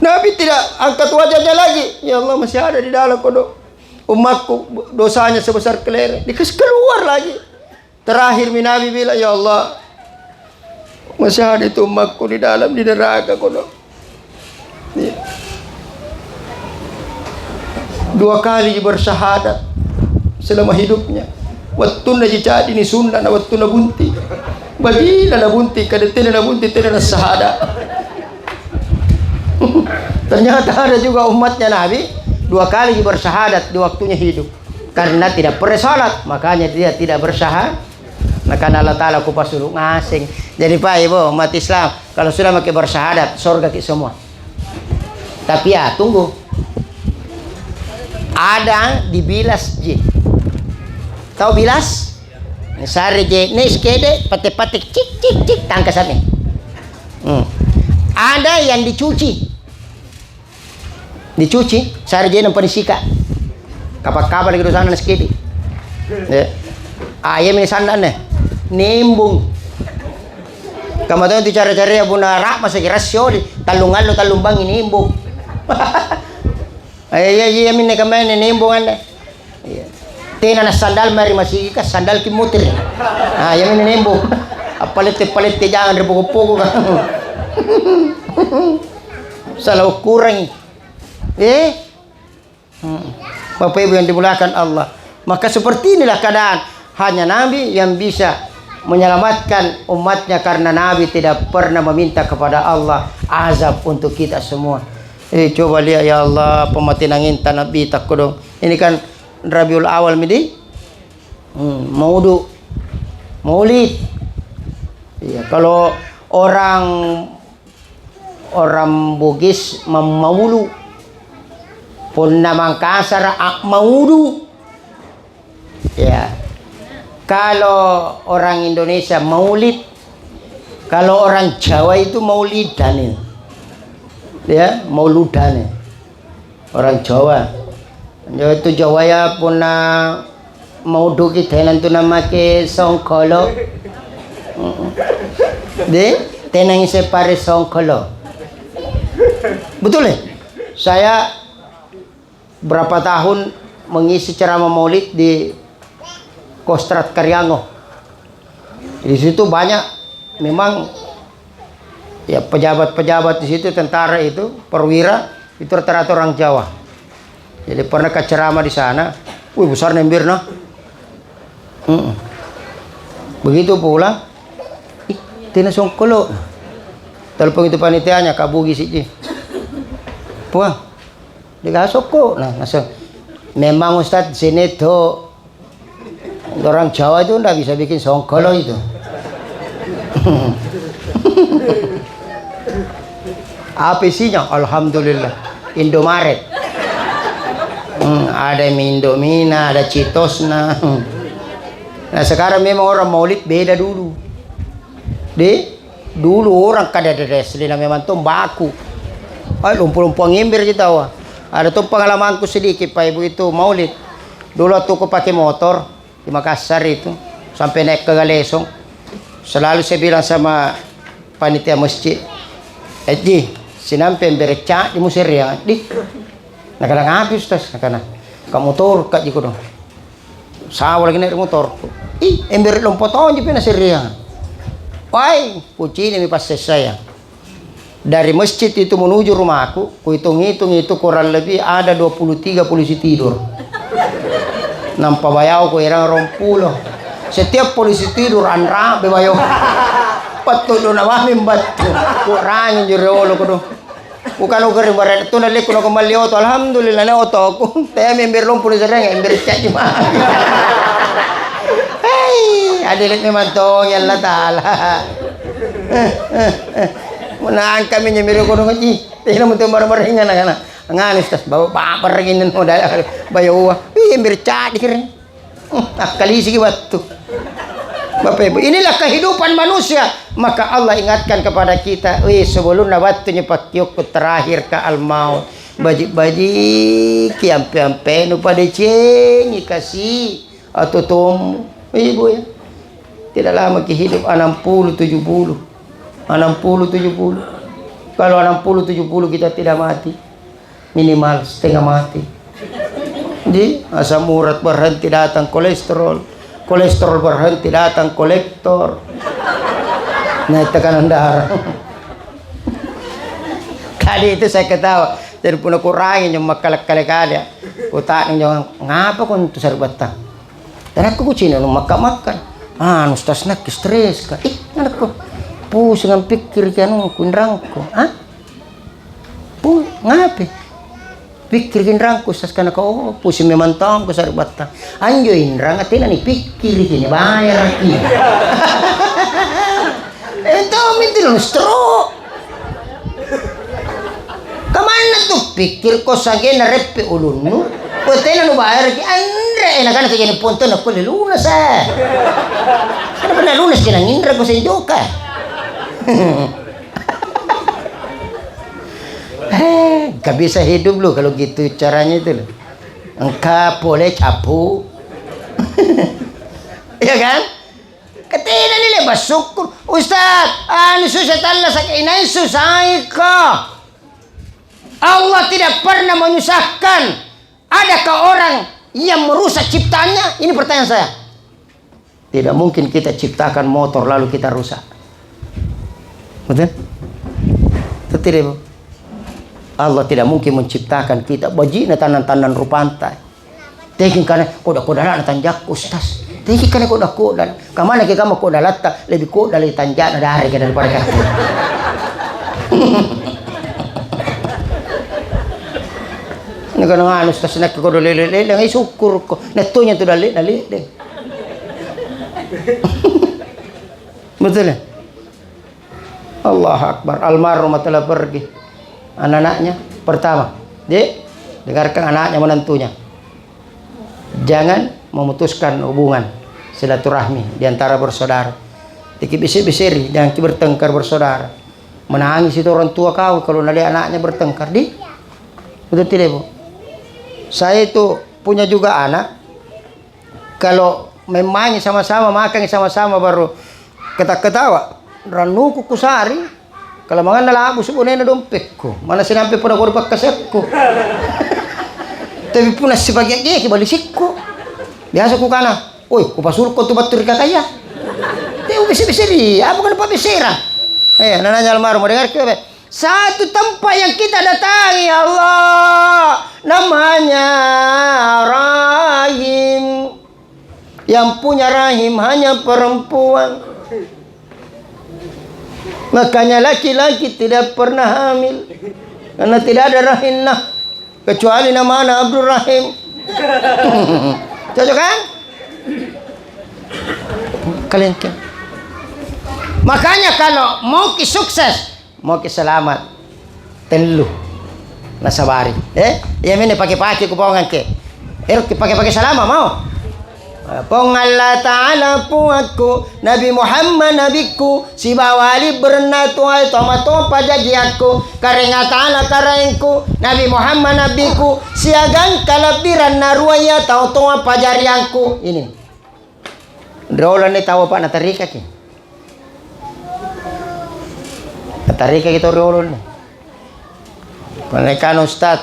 Nabi tidak angkat wajahnya lagi. Ya Allah, masih ada di dalam kodok umatku dosanya sebesar kelereng. Dikasih keluar lagi. Terakhir Nabi bilang, ya Allah, masih ada itu umatku di dalam di neraka kodok. Dua kali bersyahadat selama hidupnya. Waktu na jadi ini Sunda na waktu na bunti. Bagi na bunti kadetena na bunti tena na syahadat. Ternyata ada juga umatnya Nabi dua kali bersyahadat di waktunya hidup. Karena tidak pernah salat, makanya dia tidak bersyahadat. Maka Allah Ta'ala kupas dulu ngasing. Jadi Pak Ibu umat Islam, kalau sudah pakai bersyahadat, surga kita semua. Tapi ya tunggu. Ada di bilas J. Tahu bilas? Sare J, nes kede, patik-patik, cik, tangkasannya. Ada yang dicuci. Sare J nampak disika. Kapal-kapal lagi dosa nes kede. Ayam ini sandan nih, nimbung. Kamu tahu itu cara-cara ya buna rak masa rasio di talungan lo talumbang ini nimbung. Iya minne kamain nimbung anda. Tena na sandal mari masih ka sandal kimutir. Ya minne nimbung. Palit jangan repuku-puku kan. Salah kurang. Bapak Ibu yang dimulakan Allah. Maka seperti inilah keadaan. Hanya Nabi yang bisa menyelamatkan umatnya karena Nabi tidak pernah meminta kepada Allah azab untuk kita semua. Coba lihat ya Allah, pematinangin Nabi takut dong. Ini kan Rabiul Awal midi. Maulid. Ya, kalau orang Bugis maulu. Punna Mangkasar maudu. Ya. Kalau orang Indonesia maulid. Kalau orang Jawa itu maulidan. Ya, mauludan. Orang Jawa. Itu Jawa ya punna maudu kita nanti nama ke songkolo. Tenang separe songkolo. Betul ya? Saya berapa tahun mengisi ceramah maulid di Kostrad Karyango. Di situ banyak memang ya pejabat-pejabat di situ, tentara itu, perwira itu rata-rata orang Jawa. Jadi pernah ke ceramah di sana, besar nembir nah. Begitu pula, tina songkolo. Telepon itu panitianya kabugi sih. Puang, digasok ko. Nah, memang Ustadz sini tuh Orang Jawa itu nggak bisa bikin songkolo itu. Apa isinya? Alhamdulillah. Indomaret. Ada mie Indomina, ada Cheetosna. Nah sekarang memang orang maulid beda dulu. Dulu orang kada ada selina memang tumbaku. Ay lumpur-lumpur ngimber kita wah. Ada tuh pengalamanku sedikit Pak Ibu itu maulid. Dulu aku pakai motor di Makassar itu sampai naik ke Galesong. Selalu saya bilang sama panitia masjid, Ji, sinampai berecak di musir ya, di. Nah kadang habis tas, karena kamu motor kak jiko dong. Sawa lagi naik motor. Ember lompoton je pina seriang. Wai, kucing ini pas saya. Dari masjid itu menuju rumahku, ku hitung-hitung itu kurang lebih ada 23 polisi tidur. Nampak bayau ku irang 20. Setiap polisi tidur andra be bayau. Patut na mami batu. Kurang jero ko do. Bukan ugar barat tu nalek ko kembali oto. Alhamdulillah na oto ko. Tay member lom polisi reng ember cak di mana. Hei, adilit memang to yalla taala. Menang kami nyemir ko ngaji. Tingnan mo to marmar hingan na. Nganis tas bawa papar ginin mo dala bayo. Ember cak dikira. Kali sigi batu. Bapak Ibu, inilah kehidupan manusia. Maka Allah ingatkan kepada kita, sebelum waktunya pakyuk terakhir ke al-maut. Bajik-bajik, kiampe-ampe nu pada cengi kasih atau tom. Ibu ya. Tidak lama hidup 60-70. 60-70. Kalau 60-70 kita tidak mati, minimal setengah mati. Jadi asam urat berhenti datang kolesterol berhenti datang kolektor, naik tekanan darah. Kali itu saya ketawa, jadi pun aku kurangin yang makalak-kalak ada. Aku tanya ngapa kau tu sarbatan? Dan aku kucing nu makan. Ustaz nak stres ka. Anakku, pusing ang pikir kan kundrangko. Ngapa? Pikirin rangku sas kana ko pusing memang tong ko sarbatan anjoin rang atina ni pikirin bayar lagi. Itu mintil stroke. Kamana tuh pikir ko sage na repe ulun nu potena nu bayar ki andre na kana tigini punto na kulli lunas Ano ba na lunas kinang indra ko sa indoka. Gak bisa hidup lu kalau gitu caranya itu loh. Engkau boleh capu. Ya kan? Ketina nila bersyukur. Ustaz, susah tala sa kainay susah ka. Allah tidak pernah menyusahkan. Adakah orang yang merusak ciptaannya? Ini pertanyaan saya. Tidak mungkin kita ciptakan motor lalu kita rusak. Betul? Tidak, Bu. Allah tidak mungkin menciptakan kita bajina tanan-tanan rupantai. Tekin kana koda-koda na tanjak ustaz. Tekin kana koda-koda. Kamana ke kamu koda latta lebih koda dari tanjak dari daripada kaki. Ni kana nganu ustaz nak koda lele ngai syukur ko. Netunya tu dali. Betul ya? Allah Akbar. Almarhum telah pergi. Anak-anaknya pertama, dengarkan anaknya menantunya. Jangan memutuskan hubungan silaturahmi di antara bersaudara. Dikibisir-bisiri, jangan bertengkar bersaudara. Menangis itu orang tua kau kalau nanti anaknya bertengkar. Betul tidak, Bu? Saya itu punya juga anak. Kalau memang sama-sama makan sama-sama baru ketawa. Ranuku kusari. Kalau mangan nalago sebenarnya dompetku, mana sinampai pun aku dapat kasetku. Tapi pun sebagian dia kibalisikku. Biasa ku kana, ku pasurko tu batur kakaya. Dia bisa dia, apa kan pak bisira? Nanya almarhum dengar ke? Satu tempat yang kita datangi Allah, namanya Rahim. Yang punya rahim hanya perempuan. Makanya laki-laki tidak pernah hamil karena tidak ada rahimnya kecuali namanya Abdul Rahim. Cocok kan? Kalengke. Makanya kalau mau ki sukses, mau ki selamat, telu nasabari. Ya mene pakai-pakai kupongan ke. Ki pakai-pakai selama mau. Pong Allah Ta'ala puatku, Nabi Muhammad nabiku, si bawali bernatu ay tomato pajajiatku, karenga Ta'ala karengku, Nabi Muhammad nabiku, siagang kalapiran naruaya tau toa pajarianku. Ini Drolan ni tahu pak natarika ki. Natarika kita Drolan ni. Panakan Ustaz,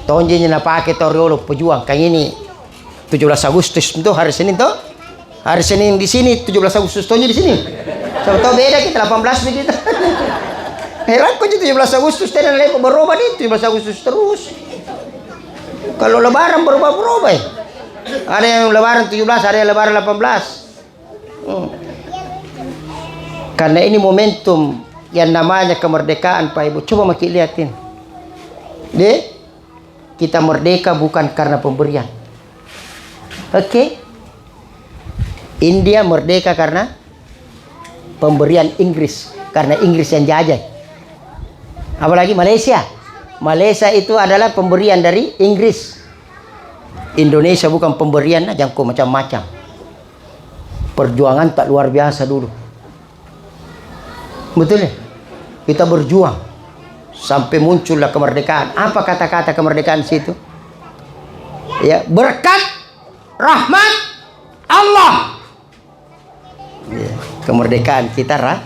tonjinya na pakai Drolan pejuang kayak ini. 17 Agustus itu hari Senin tuh. Hari Senin di sini 17 Agustus tonji di sini. Siapa tahu beda kita 18 begitu. Heran kok 17 Agustus dan lepas berubah nih 17 Agustus terus. Kalau lebaran berubah-berubah ya. Ada yang lebaran 17, ada yang lebaran 18. Karena ini momentum yang namanya kemerdekaan Pak Ibu. Coba maki lihatin. Kita merdeka bukan karena pemberian. Oke. India merdeka karena pemberian Inggris. Karena Inggris yang jajah. Apalagi Malaysia. Malaysia itu adalah pemberian dari Inggris. Indonesia bukan pemberian, jangkau macam-macam. Perjuangan tak luar biasa dulu. Betul ya? Kita berjuang sampai muncullah kemerdekaan. Apa kata-kata kemerdekaan situ? Ya, berkat rahmat Allah. Ya, kemerdekaan kita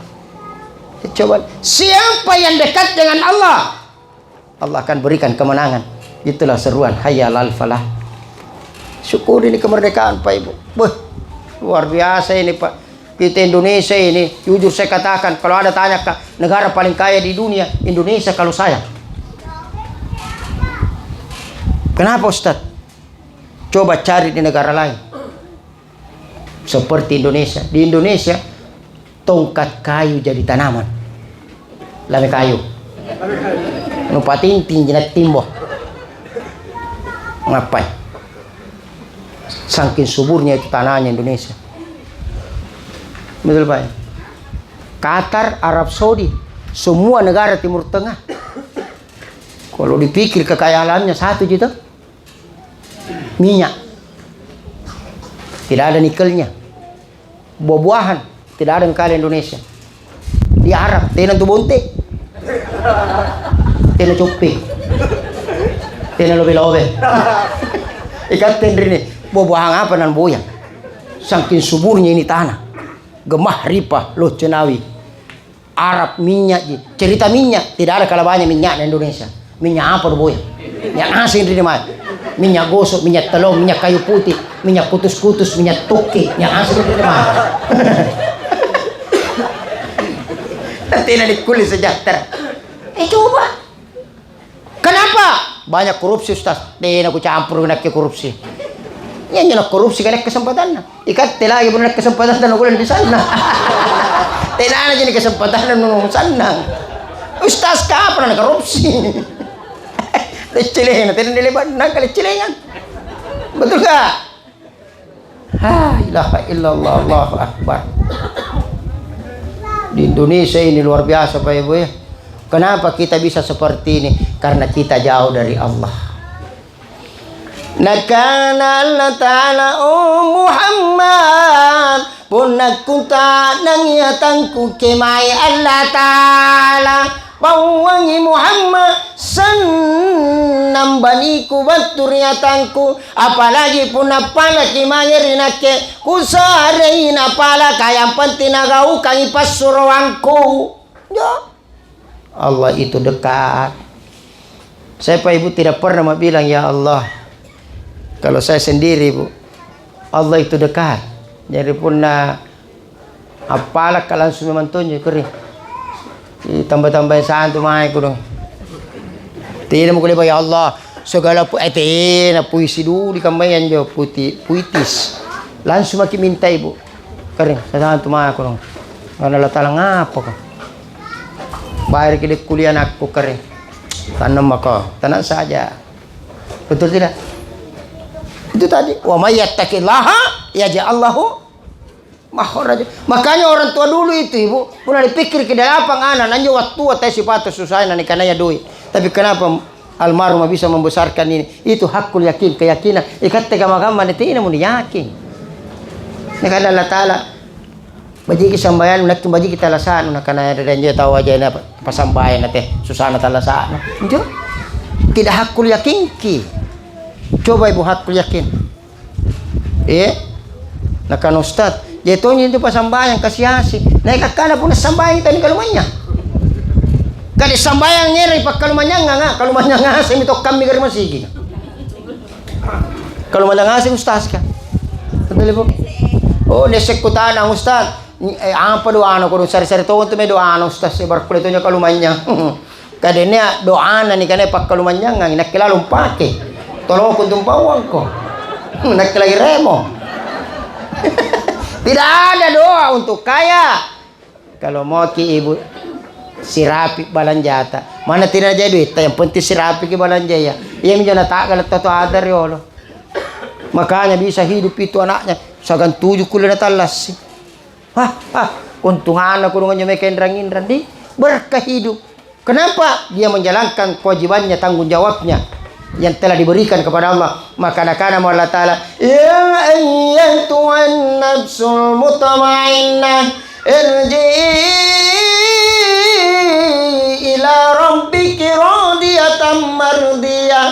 coba siapa yang dekat dengan Allah, Allah akan berikan kemenangan. Itulah seruan hayya alal falah. Syukur ini kemerdekaan Pak Ibu. Luar biasa ini Pak. Kita Indonesia ini, jujur saya katakan, kalau ada tanya ke negara paling kaya di dunia, Indonesia kalau saya. Kenapa Ustaz? Coba cari di negara lain. Seperti Indonesia. Di Indonesia, tongkat kayu jadi tanaman. Lame kayu. Nupatin tingginya timbo. Ngapain? Saking suburnya itu tanahnya Indonesia. Betul Pak? Qatar, Arab Saudi, semua negara Timur Tengah. Kalau dipikir kekayaannya satu gitu, minyak. Tidak ada nikelnya. Buah-buahan tidak ada yang kaya Indonesia. Di Arab, tenan tu bonte. Tenan cuping. Tenan lobe-lobe. Ikat tendri nih. Buah-buahan apa nan boyang. Saking suburnya ini tanah. Gemah ripah loh cenawi. Arab minyak. Cerita minyak. Tidak ada kalah banyak minyak di Indonesia. Minyak apa boyang? Minyak asin di mana? Minyak gosok, minyak telur, minyak kayu putih, minyak kutus-kutus, minyak toke, minyak asin di mana? Nanti nanti kulit sejahtera. Coba. Kenapa? Banyak korupsi Ustaz. Tidak aku campur dengan korupsi. Ya nyala korupsi kan kesempatan. Ikat lagi benar kesempatan dan aku di sana. Tidak ada jadi kesempatan dan sana. Ustaz kapan ada korupsi? Cilengan, tidak dilibat kali cilengan. Betul tak? La ilaha illallah, Allahu Akbar. Di Indonesia ini luar biasa Pak Ibu ya. Kenapa kita bisa seperti ini? Karena kita jauh dari Allah. Nakana Allah Ta'ala Muhammad punak kunta nangyatangku kemai Allah Ta'ala bawangi Muhammad senambaniku baturiatanku apalagi punap pala kimaya rinake kusareina pala kayang pentinagau kang ipasuruanku ya. Allah itu dekat. Saya Pak Ibu tidak pernah bilang ya Allah. Kalau saya sendiri Bu, Allah itu dekat. Jadi pun apalah kalian semua mantunya kering. Tambah-tambahin santu mai ku dong. Tidak mau kuliah ya Allah. Segala puisi dulu di kambayan jo puitis. Langsung makin minta Ibu. Kering, santu mai ku dong. Karena Allah Ta'ala ngapa kok. Bayar ke kuliah anakku kering. Tanam maka, tanam saja. Betul tidak? Itu tadi wa may yattaqillaha yaj'al lahu Mahor aja. Makanya orang tua dulu itu ibu, pernah dipikir ke dalam anak, nanti waktu tua teh si patus susah nanti karena ya duit. Tapi kenapa almarhum bisa membesarkan ini? Itu hakul yakin, keyakinan. Ikat tega makam nanti ini mau diyakin. Ini kan Allah Taala. Baji sambayan nak baji kita lasan nak karena ada dia tahu aja ini apa sambayan nanti susah nanti lasan. Itu tidak hakul yakin ki. Coba ibu hakul yakin. Nak kan ustad. Jatuhnya itu pas sambayang kasih asik. Naik kakana pun sambayang tadi kalumanya. Kali sambayang ngeri pak kalumanya nggak kalumanya ngasih itu kami dari masih. Kalumanya ngasih ustaz kan. Betul ibu. Oh nesek kutaan ang ustaz. Apa doa anak kurang sari-sari tahu untuk doa anak ustaz sebar kulitnya kalumanya. Kadenya doa anak nih karena pak kalumanya nggak nak kelalu pakai. Tolong aku tumpah uang kok. Nak lagi remo. Tidak ada doa untuk kaya. Kalau mau ki ibu sirapi balanjata. Mana tidak jadi duit, yang penting sirapi ki balanja ya. Ia menjana tak kalau tato ada riolo. Makanya bisa hidup itu anaknya. Sagan 7 kuliah talas. Untung anak kurungannya mereka indra-indra di berkah hidup. Kenapa? Dia menjalankan kewajibannya, tanggung jawabnya yang telah diberikan kepada Allah. Maka nakana Allah Ta'ala, ya ayyatuhan nafsul mutmainnah irji'i ila rabbiki radiyatan mardiyah.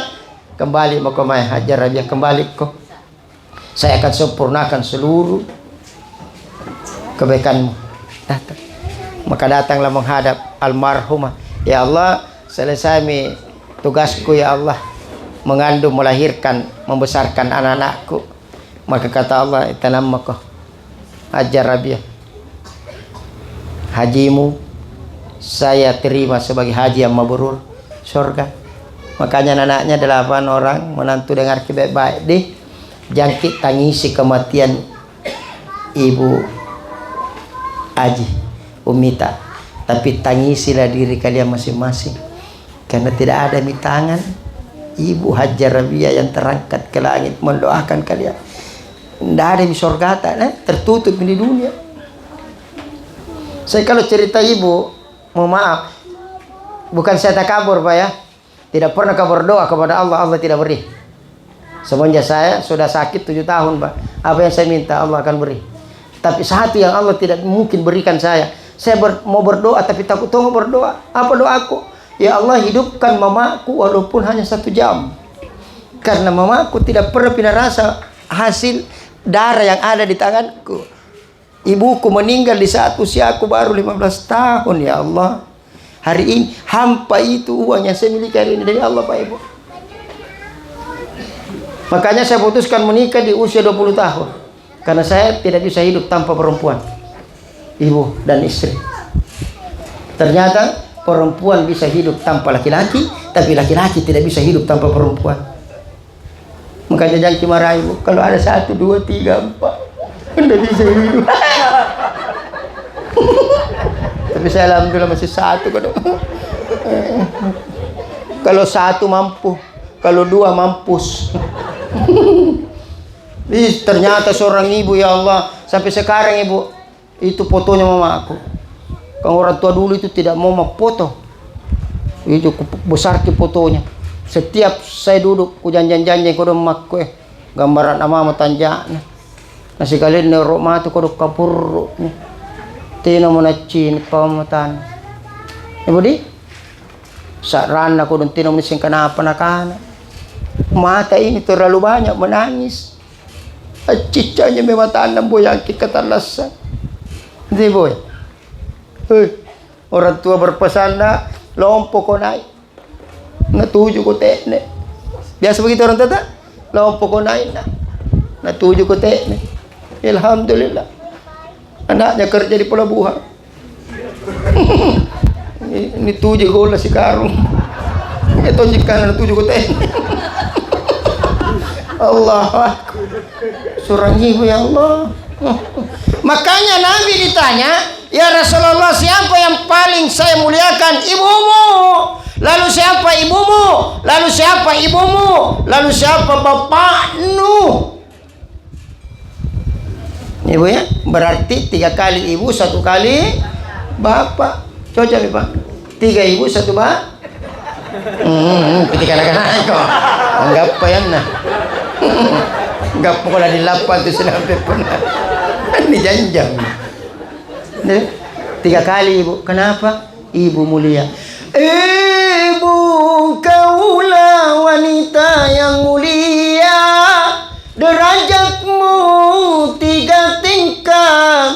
Kembali mau kemai Hajar Rabiah, kembali kok. Saya akan sempurnakan seluruh kebaikanmu. Datang. Maka datanglah menghadap almarhumah. Ya Allah, selesai tugasku ya Allah, mengandung, melahirkan, membesarkan anak-anakku. Maka kata Allah, itanamako Hajar Rabiah, hajimu saya terima sebagai haji yang mabrur surga. Makanya anaknya 8 orang, menantu dengar baik-baik deh, jangkit tangisi kematian ibu Aji Umita, tapi tangisilah diri kalian masing-masing, karena tidak ada di tangan Ibu Hajar Rabiah yang terangkat ke langit mendoakan kalian. Tidak ada di surga, tertutup di dunia. Saya kalau cerita ibu, mohon maaf, bukan saya takabur Pak ya. Tidak pernah kabur doa kepada Allah, Allah tidak beri. Semenjak saya sudah sakit 7 tahun Pak, apa yang saya minta Allah akan beri. Tapi satu yang Allah tidak mungkin berikan saya mau berdoa tapi takut tunggu berdoa. Apa doaku? Ya Allah, hidupkan mamaku walaupun hanya 1 jam. Karena mamaku tidak pernah punya rasa hasil darah yang ada di tanganku. Ibuku meninggal di saat usiaku baru 15 tahun ya Allah. Hari ini hampa itu uang yang saya miliki hari ini dari Allah Pak Ibu. Makanya saya putuskan menikah di usia 20 tahun. Karena saya tidak bisa hidup tanpa perempuan, ibu dan istri. Ternyata perempuan bisa hidup tanpa laki-laki, tapi laki-laki tidak bisa hidup tanpa perempuan. Makanya jangan marah ibu. Kalau ada 1, 2, 3, 4, tidak bisa hidup. Tapi saya alhamdulillah masih 1 kok. Kalau 1 mampu, kalau 2 mampus. Ternyata seorang ibu ya Allah, sampai sekarang ibu itu fotonya mama aku. Kalau orang tua dulu itu tidak mau foto, itu besar ke fotonya. Setiap saya duduk ku janjan-janjan ko mak ko gambaran ama matanjana. Nasi kalian nerok matu ko kapur. Tino mo na chin pamatan. Ibu di saran ako dun tino mo sing kanapa nakana. Mata ini terlalu banyak menangis. Cicanya memataan ng boyang kikatalasan. Hindi boy. Orang tua berpesan na lompo ko na. Natuju ko tekne. Biasa begitu orang tua. Lompo ko na. Natuju ko tekne. Alhamdulillah. Anaknya kerja di pelabuhan. Ini tujuh ko lah si Karung. Ito jika natuju ko tekne. Allah, surang ibu ya Allah. Makanya Nabi ditanya, ya Rasulullah, siapa yang paling saya muliakan? Ibumu. Lalu siapa ibumu? Lalu siapa ibumu? Lalu siapa bapakmu? Ibu ya, berarti 3 kali ibu, 1 kali bapak. Cocok ya Pak? 3 ibu, 1 bapak. Ketika anak-anak kok. Anggap pa yan na. Anggap po ko na nilapal to sinabi po na. Ni Janjang. 3 kali ibu. Kenapa? Ibu mulia. Ibu kaulah wanita yang mulia. Derajatmu 3 tingkat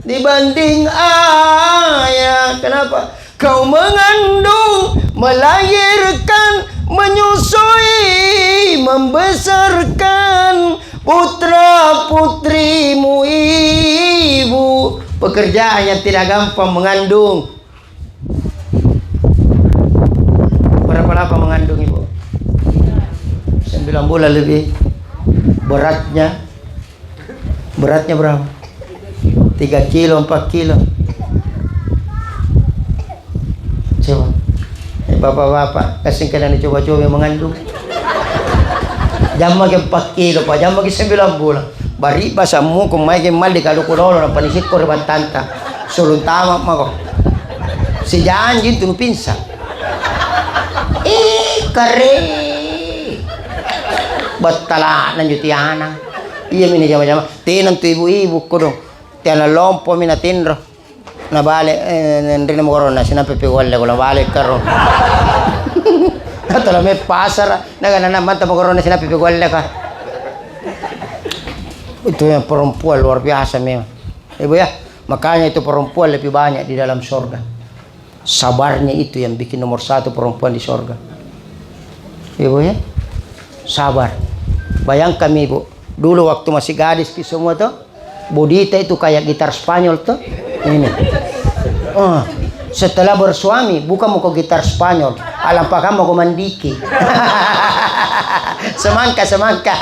dibanding ayah. Kenapa? Kau mengandung, melahirkan, menyusui, membesarkan putra putrimu ibu. Pekerjaan yang tidak gampang mengandung. Berapa lama mengandung ibu? 9 bulan lebih. Beratnya berapa? 3 kilo, 4 kilo. Coba. Bapak-bapak, kasih kalian coba-coba mengandung. Jam makin 4 kilo, Pak. Jam makin 9 bulan. Bari basamu kung may maldi kalau kuno ng panisit ko riban tanta. Sulong tama mako. Si Jaan gitu pinsa. Kare. Batala nan yutiana. Iya mini jama-jama. Tinan tu ibu-ibu ko dong. Tiana lompo mina tinro. Na bale ndrina mo corona sinapepe wala ko na bale karon. Atau me pasar naga manta mo corona sinapepe wala ka. Itu yang perempuan luar biasa memang. Ibu ya, makanya itu perempuan lebih banyak di dalam surga. Sabarnya itu yang bikin nomor 1 perempuan di surga. Ibu ya, sabar. Bayangkan ibu, dulu waktu masih gadis semua tuh, Budita itu kayak gitar Spanyol tuh. Ini. Setelah bersuami, bukan mau ke gitar Spanyol, alampakah mau ke mandiki. Semangka.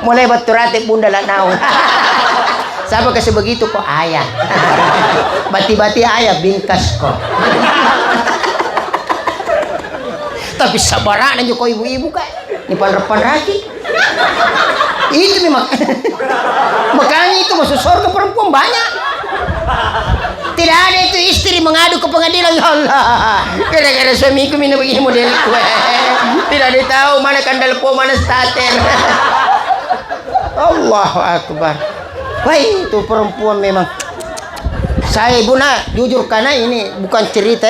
Mulai baturate bunda lah naon. Siapa kasi begitu kok ayah. Bati-bati ayah bingkas ko. Tapi sabaran aja kok ibu-ibu kak. Ni panraki. Itu memang. Makanya itu masuk surga perempuan banyak. Tidak ada itu istri mengadu ke pengadilan. Ya Allah, gara-gara suamiku minum begini model kue. Tidak ditahu mana kandal po, mana starter. Allahu Akbar. Wah itu perempuan memang. Saya bunda jujur karena ini bukan cerita.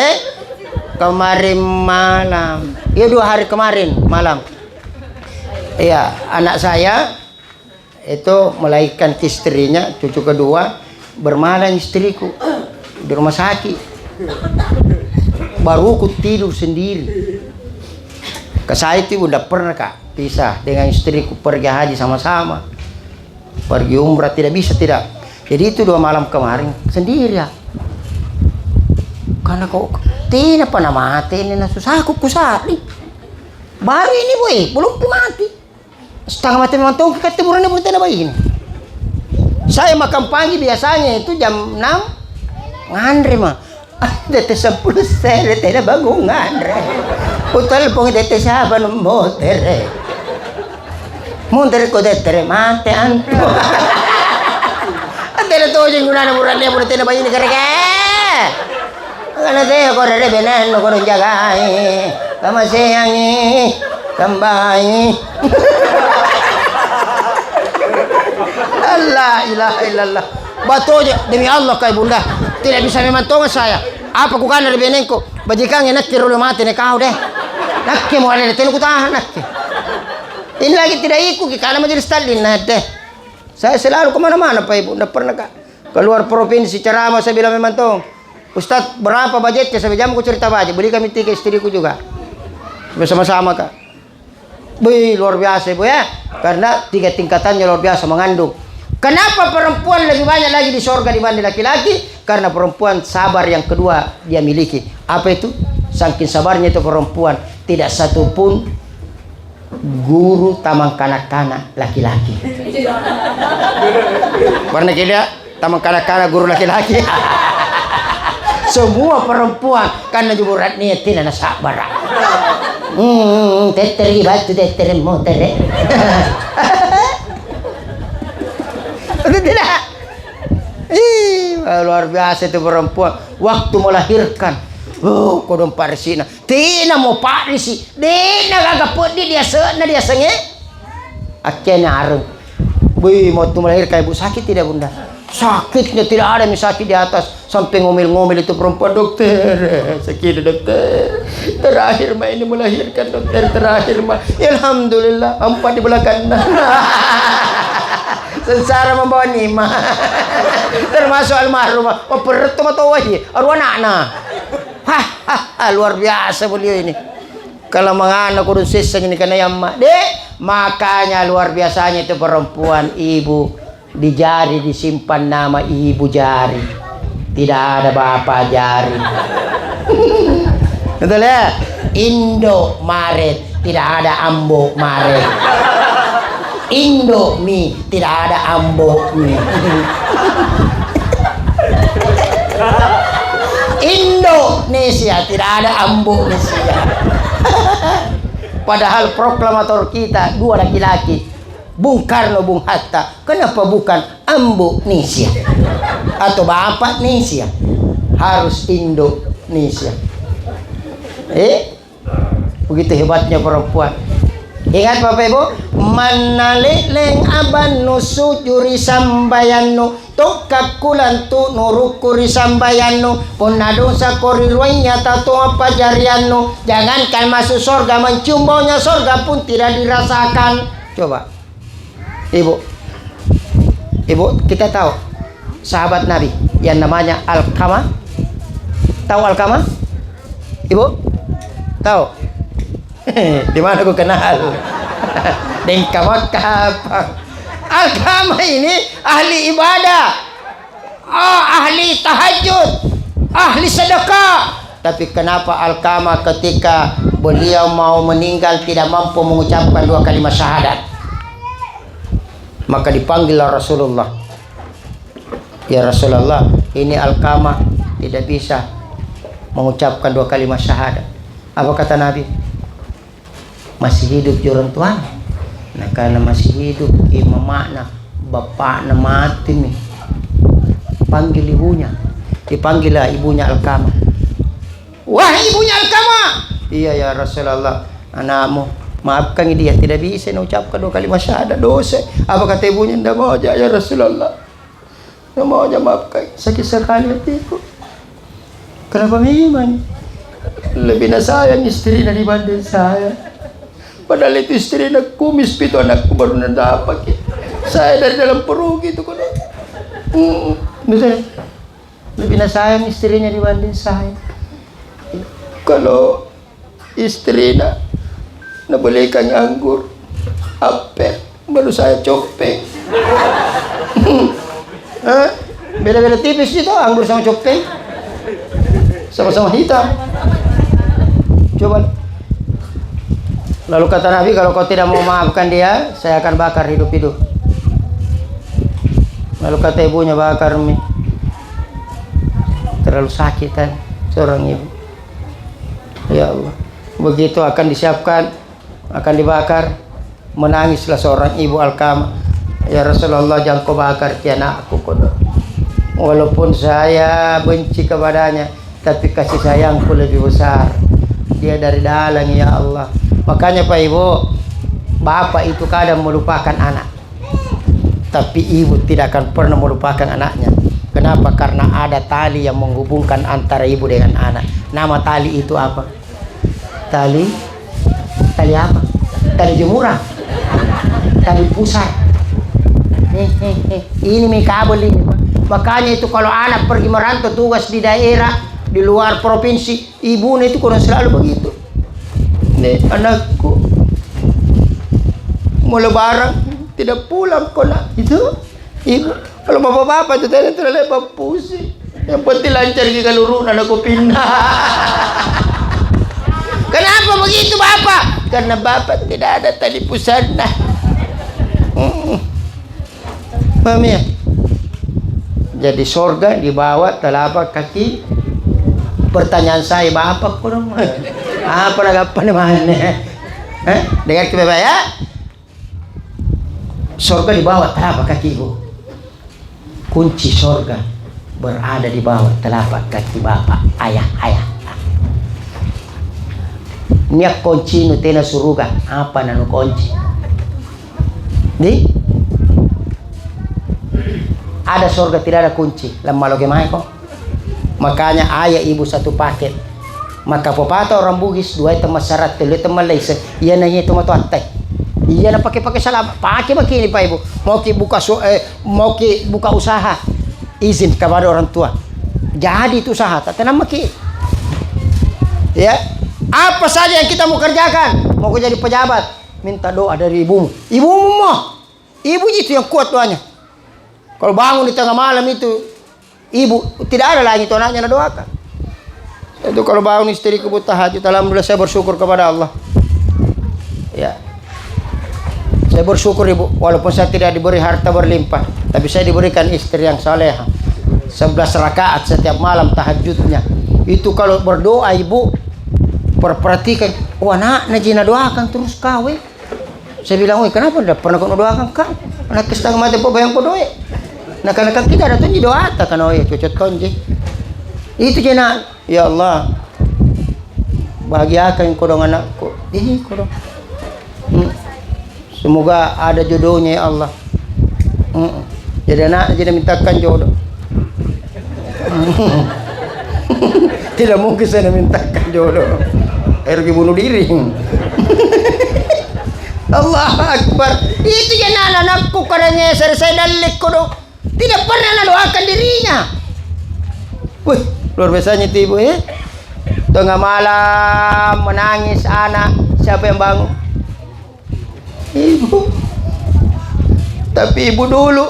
Kemarin malam, ya 2 hari kemarin malam. Iya, anak saya itu melahirkan istrinya, cucu kedua. Bermalam istriku di rumah sakit. Baru aku tidur sendiri. Ke saya itu udah pernah kak pisah dengan istriku pergi haji sama-sama, pergi umrah tidak bisa tidak. Jadi itu 2 malam kemarin sendiri ya. Karena kok tidak pernah mati ini susah aku kusari. Baru ini boy belum mati. Setengah mati memang tuh ketemurannya pun tidak begini. Saya makan pagi biasanya itu jam 6 ngandre mah. Dete 10 sere tidak bangun ngandre. Utal pong dete siapa motere. Motere ko dete mate anto. Antara to jeng guna murah dia pun tidak begini kerja. Karena saya kau ada benar kau jagai. Kamu sayangi kambai. La ilaha illallah. Batu aja demi Allah kay bunda. Tidak bisa memantongan saya. Apa ku kana benengko? Bajikang enak kiro mati ne kau deh. Nakke mo ale telu ku tahan nakke. Ini lagi tidak ikut karena majelis taklim deh. Saya selalu kemana-mana Pak Ibu. Tidak pernah kak keluar provinsi ceramah saya bilang memantong. Ustadz berapa budgetnya? Sampai jam ku cerita budget. Beli kami 3 istriku juga. Bersama-sama kak. Wih, luar biasa Ibu ya. Karena 3 tingkatannya luar biasa mengandung. Kenapa perempuan lebih banyak lagi di surga dibanding laki-laki? Karena perempuan sabar yang kedua dia miliki. Apa itu? Saking sabarnya itu perempuan, tidak satu pun guru tamang kanak-kanak laki-laki. Pernah tidak tamang kanak-kanak guru laki-laki? Semua perempuan karena juburat niat tidak sabar. Teteri batu teteri motor. luar biasa itu perempuan. Waktu melahirkan, kodong parisina. Tina mau parisi, dina kagak pedi dia senge. Akhirnya areng. Wih, mau melahirkan ibu sakit tidak bunda? Sakitnya tidak ada yang sakit di atas sampai ngomel-ngomel itu perempuan, dokter sakit dokter, terakhir mah ini melahirkan dokter, terakhir mah alhamdulillah 4 di belakang sengsara membawa nima termasuk almarhumah perut mah tahu aja arwah anak luar biasa beliau ini. Kalau menganak kurun sisanya ini karena yang dek, makanya luar biasanya itu perempuan ibu di jari disimpan nama ibu jari, tidak ada bapak jari. Betul ya? Indo Maret, tidak ada Ambo Maret. Indomie, tidak ada Ambo mie. Indonesia, tidak ada Ambo Indonesia. Padahal proklamator kita 2 laki-laki, Bung Karno, Bung Hatta. Kenapa bukan Ambo Indonesia atau Bapak Indonesia? Harus Indonesia. Begitu hebatnya perempuan. Ingat Bapak Ibu, manaleleng aban nusujuri sambayanu tokakulan tu nurukuri sambayanu ponado sa koriruanya tato apa jarianu. Jangankan masuk surga, mencium baunya surga pun tidak dirasakan. Coba Ibu, kita tahu sahabat Nabi yang namanya Alqamah. Tahu Alqamah? Ibu tahu? Di mana aku kenal? Dengka Makkah. Alqamah ini ahli ibadah, ahli tahajud, ahli sedekah. Tapi kenapa Alqamah ketika beliau mau meninggal tidak mampu mengucapkan 2 kalimat syahadat? Maka dipanggil Rasulullah. Ya Rasulullah, ini Alqamah tidak bisa mengucapkan 2 kalimat syahadat. Apa kata Nabi? Masih hidup orang tuan. Nah karena masih hidup, imam makna bapaknya mati nih. Panggil ibunya. Dipanggillah ibunya Alqamah. Wah ibunya Alqamah. Iya ya Rasulullah, anakmu maafkan dia tidak bisa mengucapkan 2 kalimat syahadat, dosa. Apa kata ibunya? Tidak mau aja ya Rasulullah, tidak mau aja, maafkan, sakit sekali hatiku. Kenapa memang lebih sayang istri dibanding saya? Padahal itu istri nak kumis pitu anakku baru dapat. Saya dari dalam perut gitu kan. Lebih sayang istrinya dibanding saya. Kalau istri nak belikan anggur, apel, baru saya copeng. Beda-beda tipis itu anggur sama copeng. Sama-sama hitam. Coba. Lalu kata Nabi, kalau kau tidak mau maafkan dia, saya akan bakar hidup-hidup. Lalu kata ibunya, bakar mie. Terlalu sakit kan seorang ibu. Ya Allah. Begitu akan disiapkan, akan dibakar, menangislah seorang ibu Alqamah. Ya Rasulullah, jangan kau bakar ki anakku. Walaupun saya benci kepadanya, tapi kasih sayangku lebih besar. Dia dari dalam, ya Allah. Makanya Pak Ibu, bapak itu kadang melupakan anak, tapi ibu tidak akan pernah melupakan anaknya. Kenapa? Karena ada tali yang menghubungkan antara ibu dengan anak. Nama tali itu apa? Tali apa? Tali jemuran, tali pusat. Ini kabel ini. Makanya itu kalau anak pergi merantau tugas di daerah, di luar provinsi, ibunya itu kurang selalu begitu. Nih anakku mau lebaran tidak pulang kok nak itu ibu. Kalau bapak-bapak itu tadi terlalu pusing. Yang penting lancar ke Kalurun anakku pindah. Kenapa begitu bapak? Karena bapak tidak ada tali pusana. Paham ya? Jadi surga di bawah telapak kaki. Pertanyaan saya, bapak kurang apa nagapan mana? Dengar ke bapak ya? Surga di bawah telapak kaki ibu. Kunci surga berada di bawah telapak kaki bapak, ayah. Niak kunci nu tena suruga, apa nanu kunci? Di? Ada surga tidak ada kunci, lemah loge mai kok. Makanya ayah ibu satu paket. Maka popata orang Bugis dua itu masyarakat telu itu Malaysia. Iya nanya itu matu atai. Iya na pakai salah, pakai begini pak ibu. Mau ki buka usaha, izin kepada orang tua. Jadi itu usaha, tak tenang maki. Ya, apa saja yang kita mau kerjakan, mau jadi pejabat, minta doa dari ibumu. Ibumu mau, ibu itu yang kuat doanya. Kalau bangun di tengah malam itu, ibu tidak ada lagi itu anaknya doakan. Itu kalau bangun istri kebut tahajud, alhamdulillah saya bersyukur kepada Allah. Ya, saya bersyukur ibu, walaupun saya tidak diberi harta berlimpah, tapi saya diberikan istri yang salehah. 11 rakaat setiap malam tahajudnya. Itu kalau berdoa ibu, perhatikan, anak najina doakan terus kawin. Saya bilang, kenapa tidak pernah kau doakan kau? Anak setengah mati apa bayang kau doa? Nah karena kita ada tuh doa kan cocok konji. Itu jena, ya Allah, bahagiakan kodong anakku. Ini kodong. Semoga ada jodohnya ya Allah. Jadi anak jadi mintakan jodoh. Tidak mungkin saya mintakan jodoh. Pergi bunuh diri. Allah Akbar. Itu jena anakku karena saya dalik kodong. Tidak pernah doakan dirinya. Wih, luar biasanya itu ibu ya. Tengah malam menangis anak, siapa yang bangun? Ibu. Tapi ibu dulu.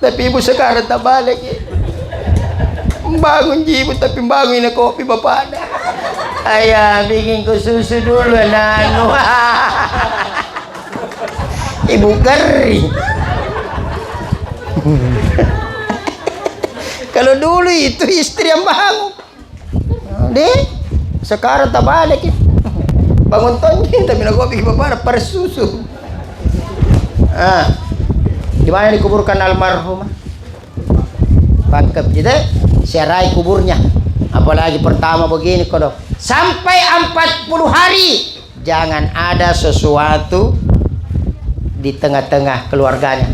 Tapi ibu sekarang tak balik ya. Bangun ibu tapi bangun kopi bapak ada. Ayah bikin ku susu dulu nanu. Ibu kering. Kalau dulu itu istri yang bangun. Deh, sekarang tak balik ya. Bangun tonjing tapi nak kopi bapak ada susu. Di mana dikuburkan almarhum? Pangkep gitu. Saya raih kuburnya. Apalagi pertama begini kodok. Sampai 40 hari jangan ada sesuatu di tengah-tengah keluarganya.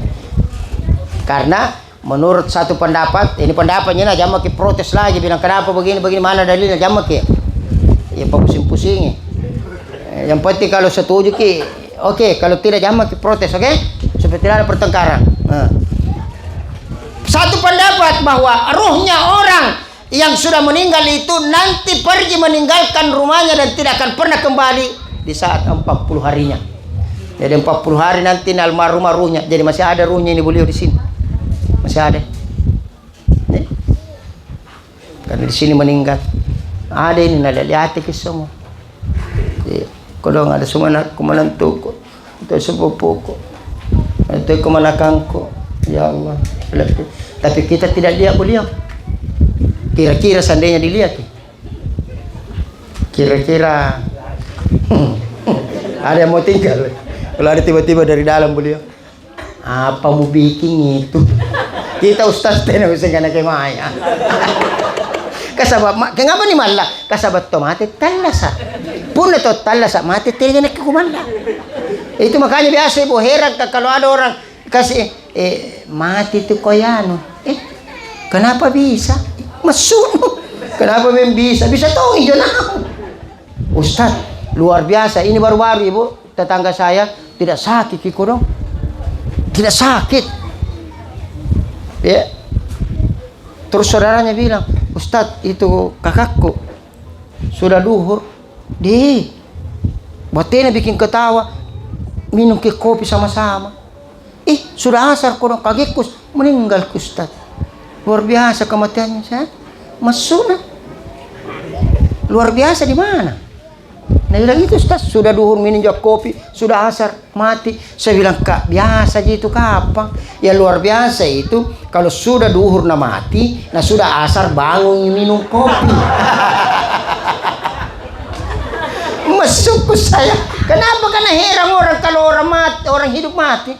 Karena menurut satu pendapat, ini pendapatnya nah jangan makin protes lagi bilang kenapa begini mana dalilnya jangan makin. Ya pusing-pusing. Yang penting kalau setuju ki, oke, kalau tidak jangan makin protes, oke? Supaya tidak ada pertengkaran. Satu pendapat bahwa ruhnya orang yang sudah meninggal itu nanti pergi meninggalkan rumahnya dan tidak akan pernah kembali di saat 40 harinya. Jadi 40 hari nanti almarhum ruhnya. Jadi masih ada ruhnya ini beliau di sini. Masih ada. Karena di sini meninggal. Ada ini nada lihat ke semua. Kalau ada semua nak kumanantuko, itu sepupuku, itu kemanakangku. Ya Allah. Tapi kita tidak lihat beliau. Kira-kira seandainya dilihat, kira-kira ada yang mau tinggal. Kalau ada tiba-tiba dari dalam beliau, apa mau bikin itu? Kita ustaz tena bisa kena kemaya. Kasabat kenapa ni malah? Kasabat to mati talasa. Pun itu talasa mati tena nak kumanda. Itu makanya biasa ibu heran kalau ada orang kasih mati itu koyano. Kenapa bisa? Masuk. Kenapa bisa? Bisa tahu ijo nah. Ustaz, luar biasa. Ini baru-baru ibu, tetangga saya tidak sakit kiko dong. Tidak sakit. Ya. Terus saudaranya bilang, Ustaz, itu kakakku sudah duhur. Batinnya bikin ketawa. Minum ke kopi sama-sama. Sudah asar kodong kagekus meninggal Ustaz. Luar biasa kematiannya saya. Masuk. Luar biasa di mana? Nah bilang itu Ustaz, sudah duhur minum kopi, sudah asar mati. Saya bilang kak biasa gitu kapan? Ya luar biasa itu kalau sudah duhur na mati, nah sudah asar bangun minum kopi. Masuk ke saya. Kenapa? Karena heran orang kalau orang mati, orang hidup mati.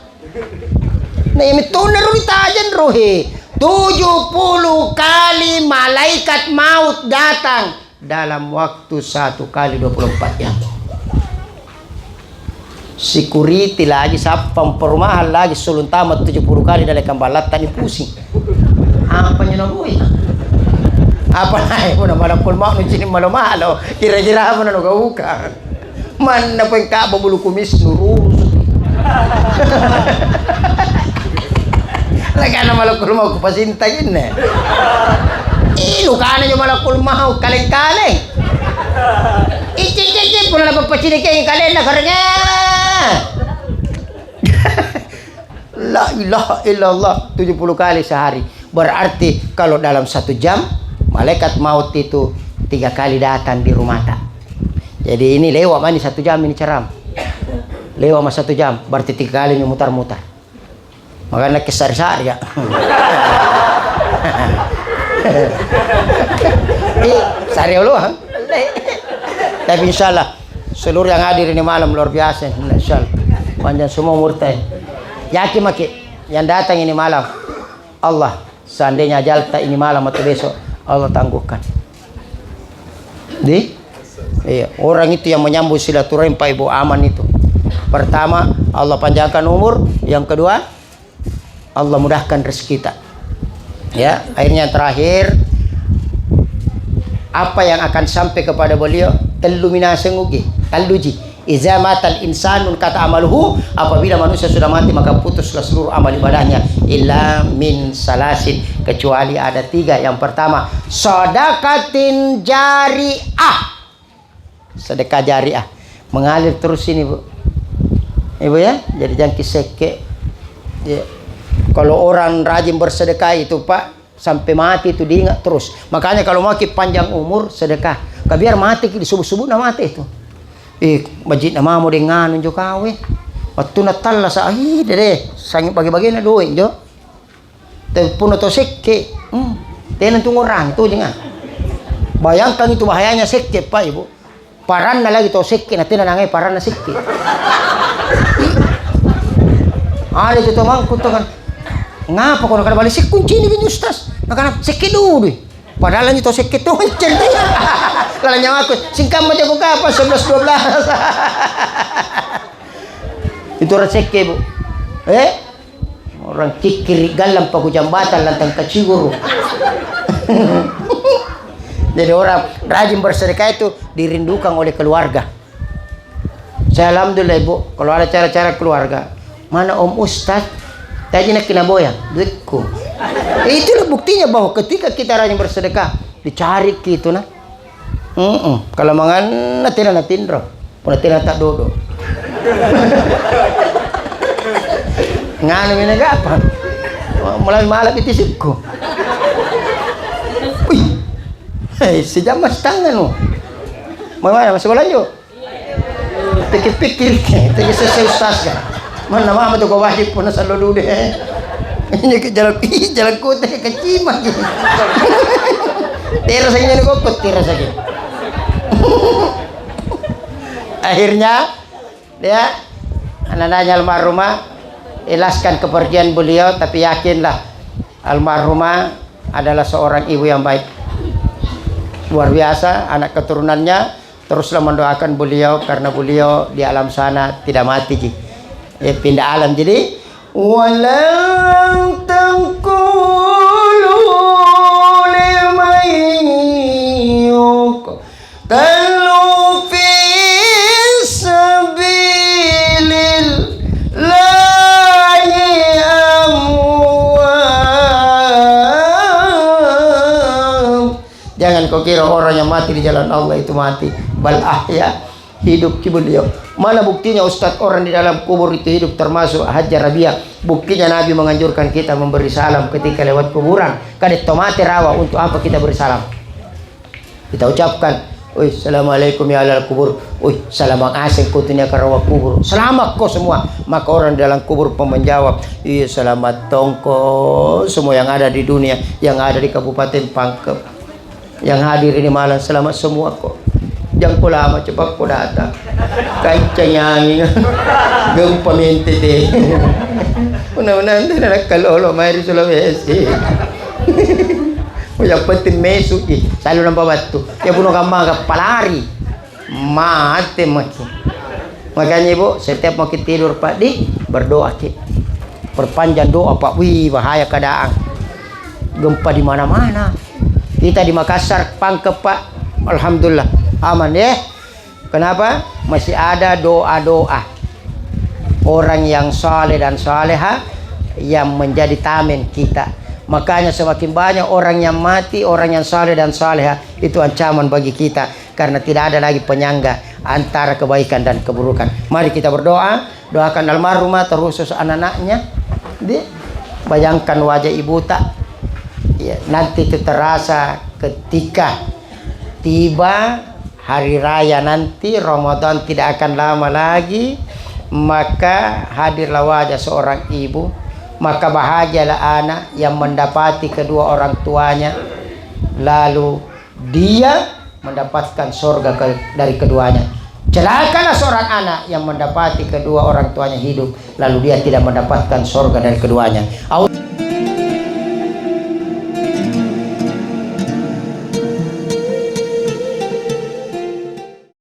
Na itu naruritajan rohe. 70 kali malaikat maut datang dalam waktu 1 kali 24 jam. Security lagi sapang perumahan lagi sulun tamat 70 kali dari kambalatan pusing. Apanya nabuhi? Apa lagi mo na malapul mo nung sining malo-malo. Kira-kira mo na nagawuka. Man na po yung kababulu kumis nurus. Laga na malapul mo kupasintagin eh. Luka na yung malapul mo kaleng-kaleng. Ichi-chichi po na napapasinig kayo yung kaleng na karanga. La ilaha illallah 70 kali sehari. Berarti kalau dalam 1 jam malaikat maut itu 3 kali datang di rumah tak. Jadi ini lewat mani 1 jam ini ceram. Lewat mas 1 jam berarti 3 kali mutar-mutar. Makanya kesar-sar ya. Sari dulu ha. Tapi insyaallah seluruh yang hadir ini malam luar biasa insyaallah. Panjang semua umur teh. Yakin maki yang datang ini malam Allah seandainya ajal tak ini malam atau besok Allah tangguhkan. Iya, orang itu yang menyambut silaturahim Pak Ibu aman itu. Pertama, Allah panjangkan umur. Yang kedua, Allah mudahkan rezeki kita. Ya, akhirnya yang terakhir apa yang akan sampai kepada beliau? Telu minasengugi, taluji. Iza matal insanun kata amaluhu, apabila manusia sudah mati maka putuslah seluruh amal ibadahnya illa min salasin, kecuali ada 3. Yang pertama, sedekatin jariah. Sedekah jariah mengalir terus ini Bu. Ibu ya, jadi jangan kiseke. Ya. Kalau orang rajin bersedekah itu Pak sampai mati itu diingat terus. Makanya kalau mau panjang umur sedekah, biar mati di subuh-subuh na mati itu. Majid nama mo dengan nunjuk kawe. Waktu Natal lah sa deh. Sangi bagi-bagi na doing jo. Puno to sekke. Tenan tunggu orang itu jangan. Bayangkan itu bahayanya sekke Pak Ibu. Paran na lagi to sekke na tenan nangai paran na sekke. Ada itu mangkut to kan. Ngapa kau nak balik sek kunci ni gini Ustaz? Nak sekke dulu. Padahal itu sekke to centai. Kalau nyawa aku singkam macam aku apa 11 12. Itu rezeki Bu. Orang kikir galam paku jambatan lantang kaciguru. Jadi orang rajin bersedekah itu dirindukan oleh keluarga. Saya alhamdulillah Ibu, kalau ada cara-cara keluarga, mana Om Ustaz? Tadi nak kena boya, dekku. Itulah buktinya bahwa ketika kita rajin bersedekah, dicari gitu nah. Kalau mangan natin na tindro, puna tina tak dodo. Ngano minagapan. Mulai malap itisipko. Uy. Sejam mas tangan mo. Mana masuk bola yuk. Pikir-pikir, tegi ustaz ka. Mana mama tu kau wajib puna selalu dulu deh. Ini ke jalan kota kecimak. Teras saja ni kopet teras saja. Akhirnya dia anak-anaknya almarhumah ikhlaskan kepergian beliau, tapi yakinlah almarhumah adalah seorang ibu yang baik luar biasa. Anak keturunannya teruslah mendoakan beliau karena beliau di alam sana tidak mati pindah alam. Jadi walang tangkulu limayuk talu fi sabilillahi amwat. Jangan kau kira orang yang mati di jalan Allah itu mati, bal ahya, hidup beliau. Mana buktinya Ustaz orang di dalam kubur itu hidup, termasuk Hajar Rabia. Buktinya Nabi menganjurkan kita memberi salam ketika lewat kuburan. Kadek tomate rawa, untuk apa kita beri salam? Kita ucapkan, "Oi, assalamualaikum ya alal kubur." "Oi, salam asing kutunya ke rawa kubur." Selamat kau semua. Maka orang di dalam kubur pun menjawab, "Iya, selamat tongko semua yang ada di dunia, yang ada di Kabupaten Pangkep, yang hadir ini malam, selamat semua kok. Jangan ko lama cepat ko datang. Kahit canyangin. Gawin paminti deh." Mudah-mudahan tidak ada kalolo main di Sulawesi. Yang penting mesuk selalu nampak batu. Ya bunuh gambar palari. Mati maki. Makanya ibu setiap mau kita tidur Pak Di berdoa ki. Perpanjang doa Pak. Wih bahaya keadaan. Gempa di mana-mana. Kita di Makassar Pangkep Pak. Alhamdulillah aman ya. Kenapa? Masih ada doa-doa orang yang saleh dan saleha yang menjadi tamen kita. Makanya semakin banyak orang yang mati, orang yang saleh dan saleha, itu ancaman bagi kita karena tidak ada lagi penyangga antara kebaikan dan keburukan. Mari kita berdoa, doakan almarhumah terkhusus anak-anaknya. Bayangkan wajah ibu tak ya, nanti itu terasa ketika tiba hari raya nanti, Ramadan tidak akan lama lagi, maka hadirlah wajah seorang ibu, maka bahagialah anak yang mendapati kedua orang tuanya, lalu dia mendapatkan surga dari keduanya. Celakalah seorang anak yang mendapati kedua orang tuanya hidup, lalu dia tidak mendapatkan surga dari keduanya.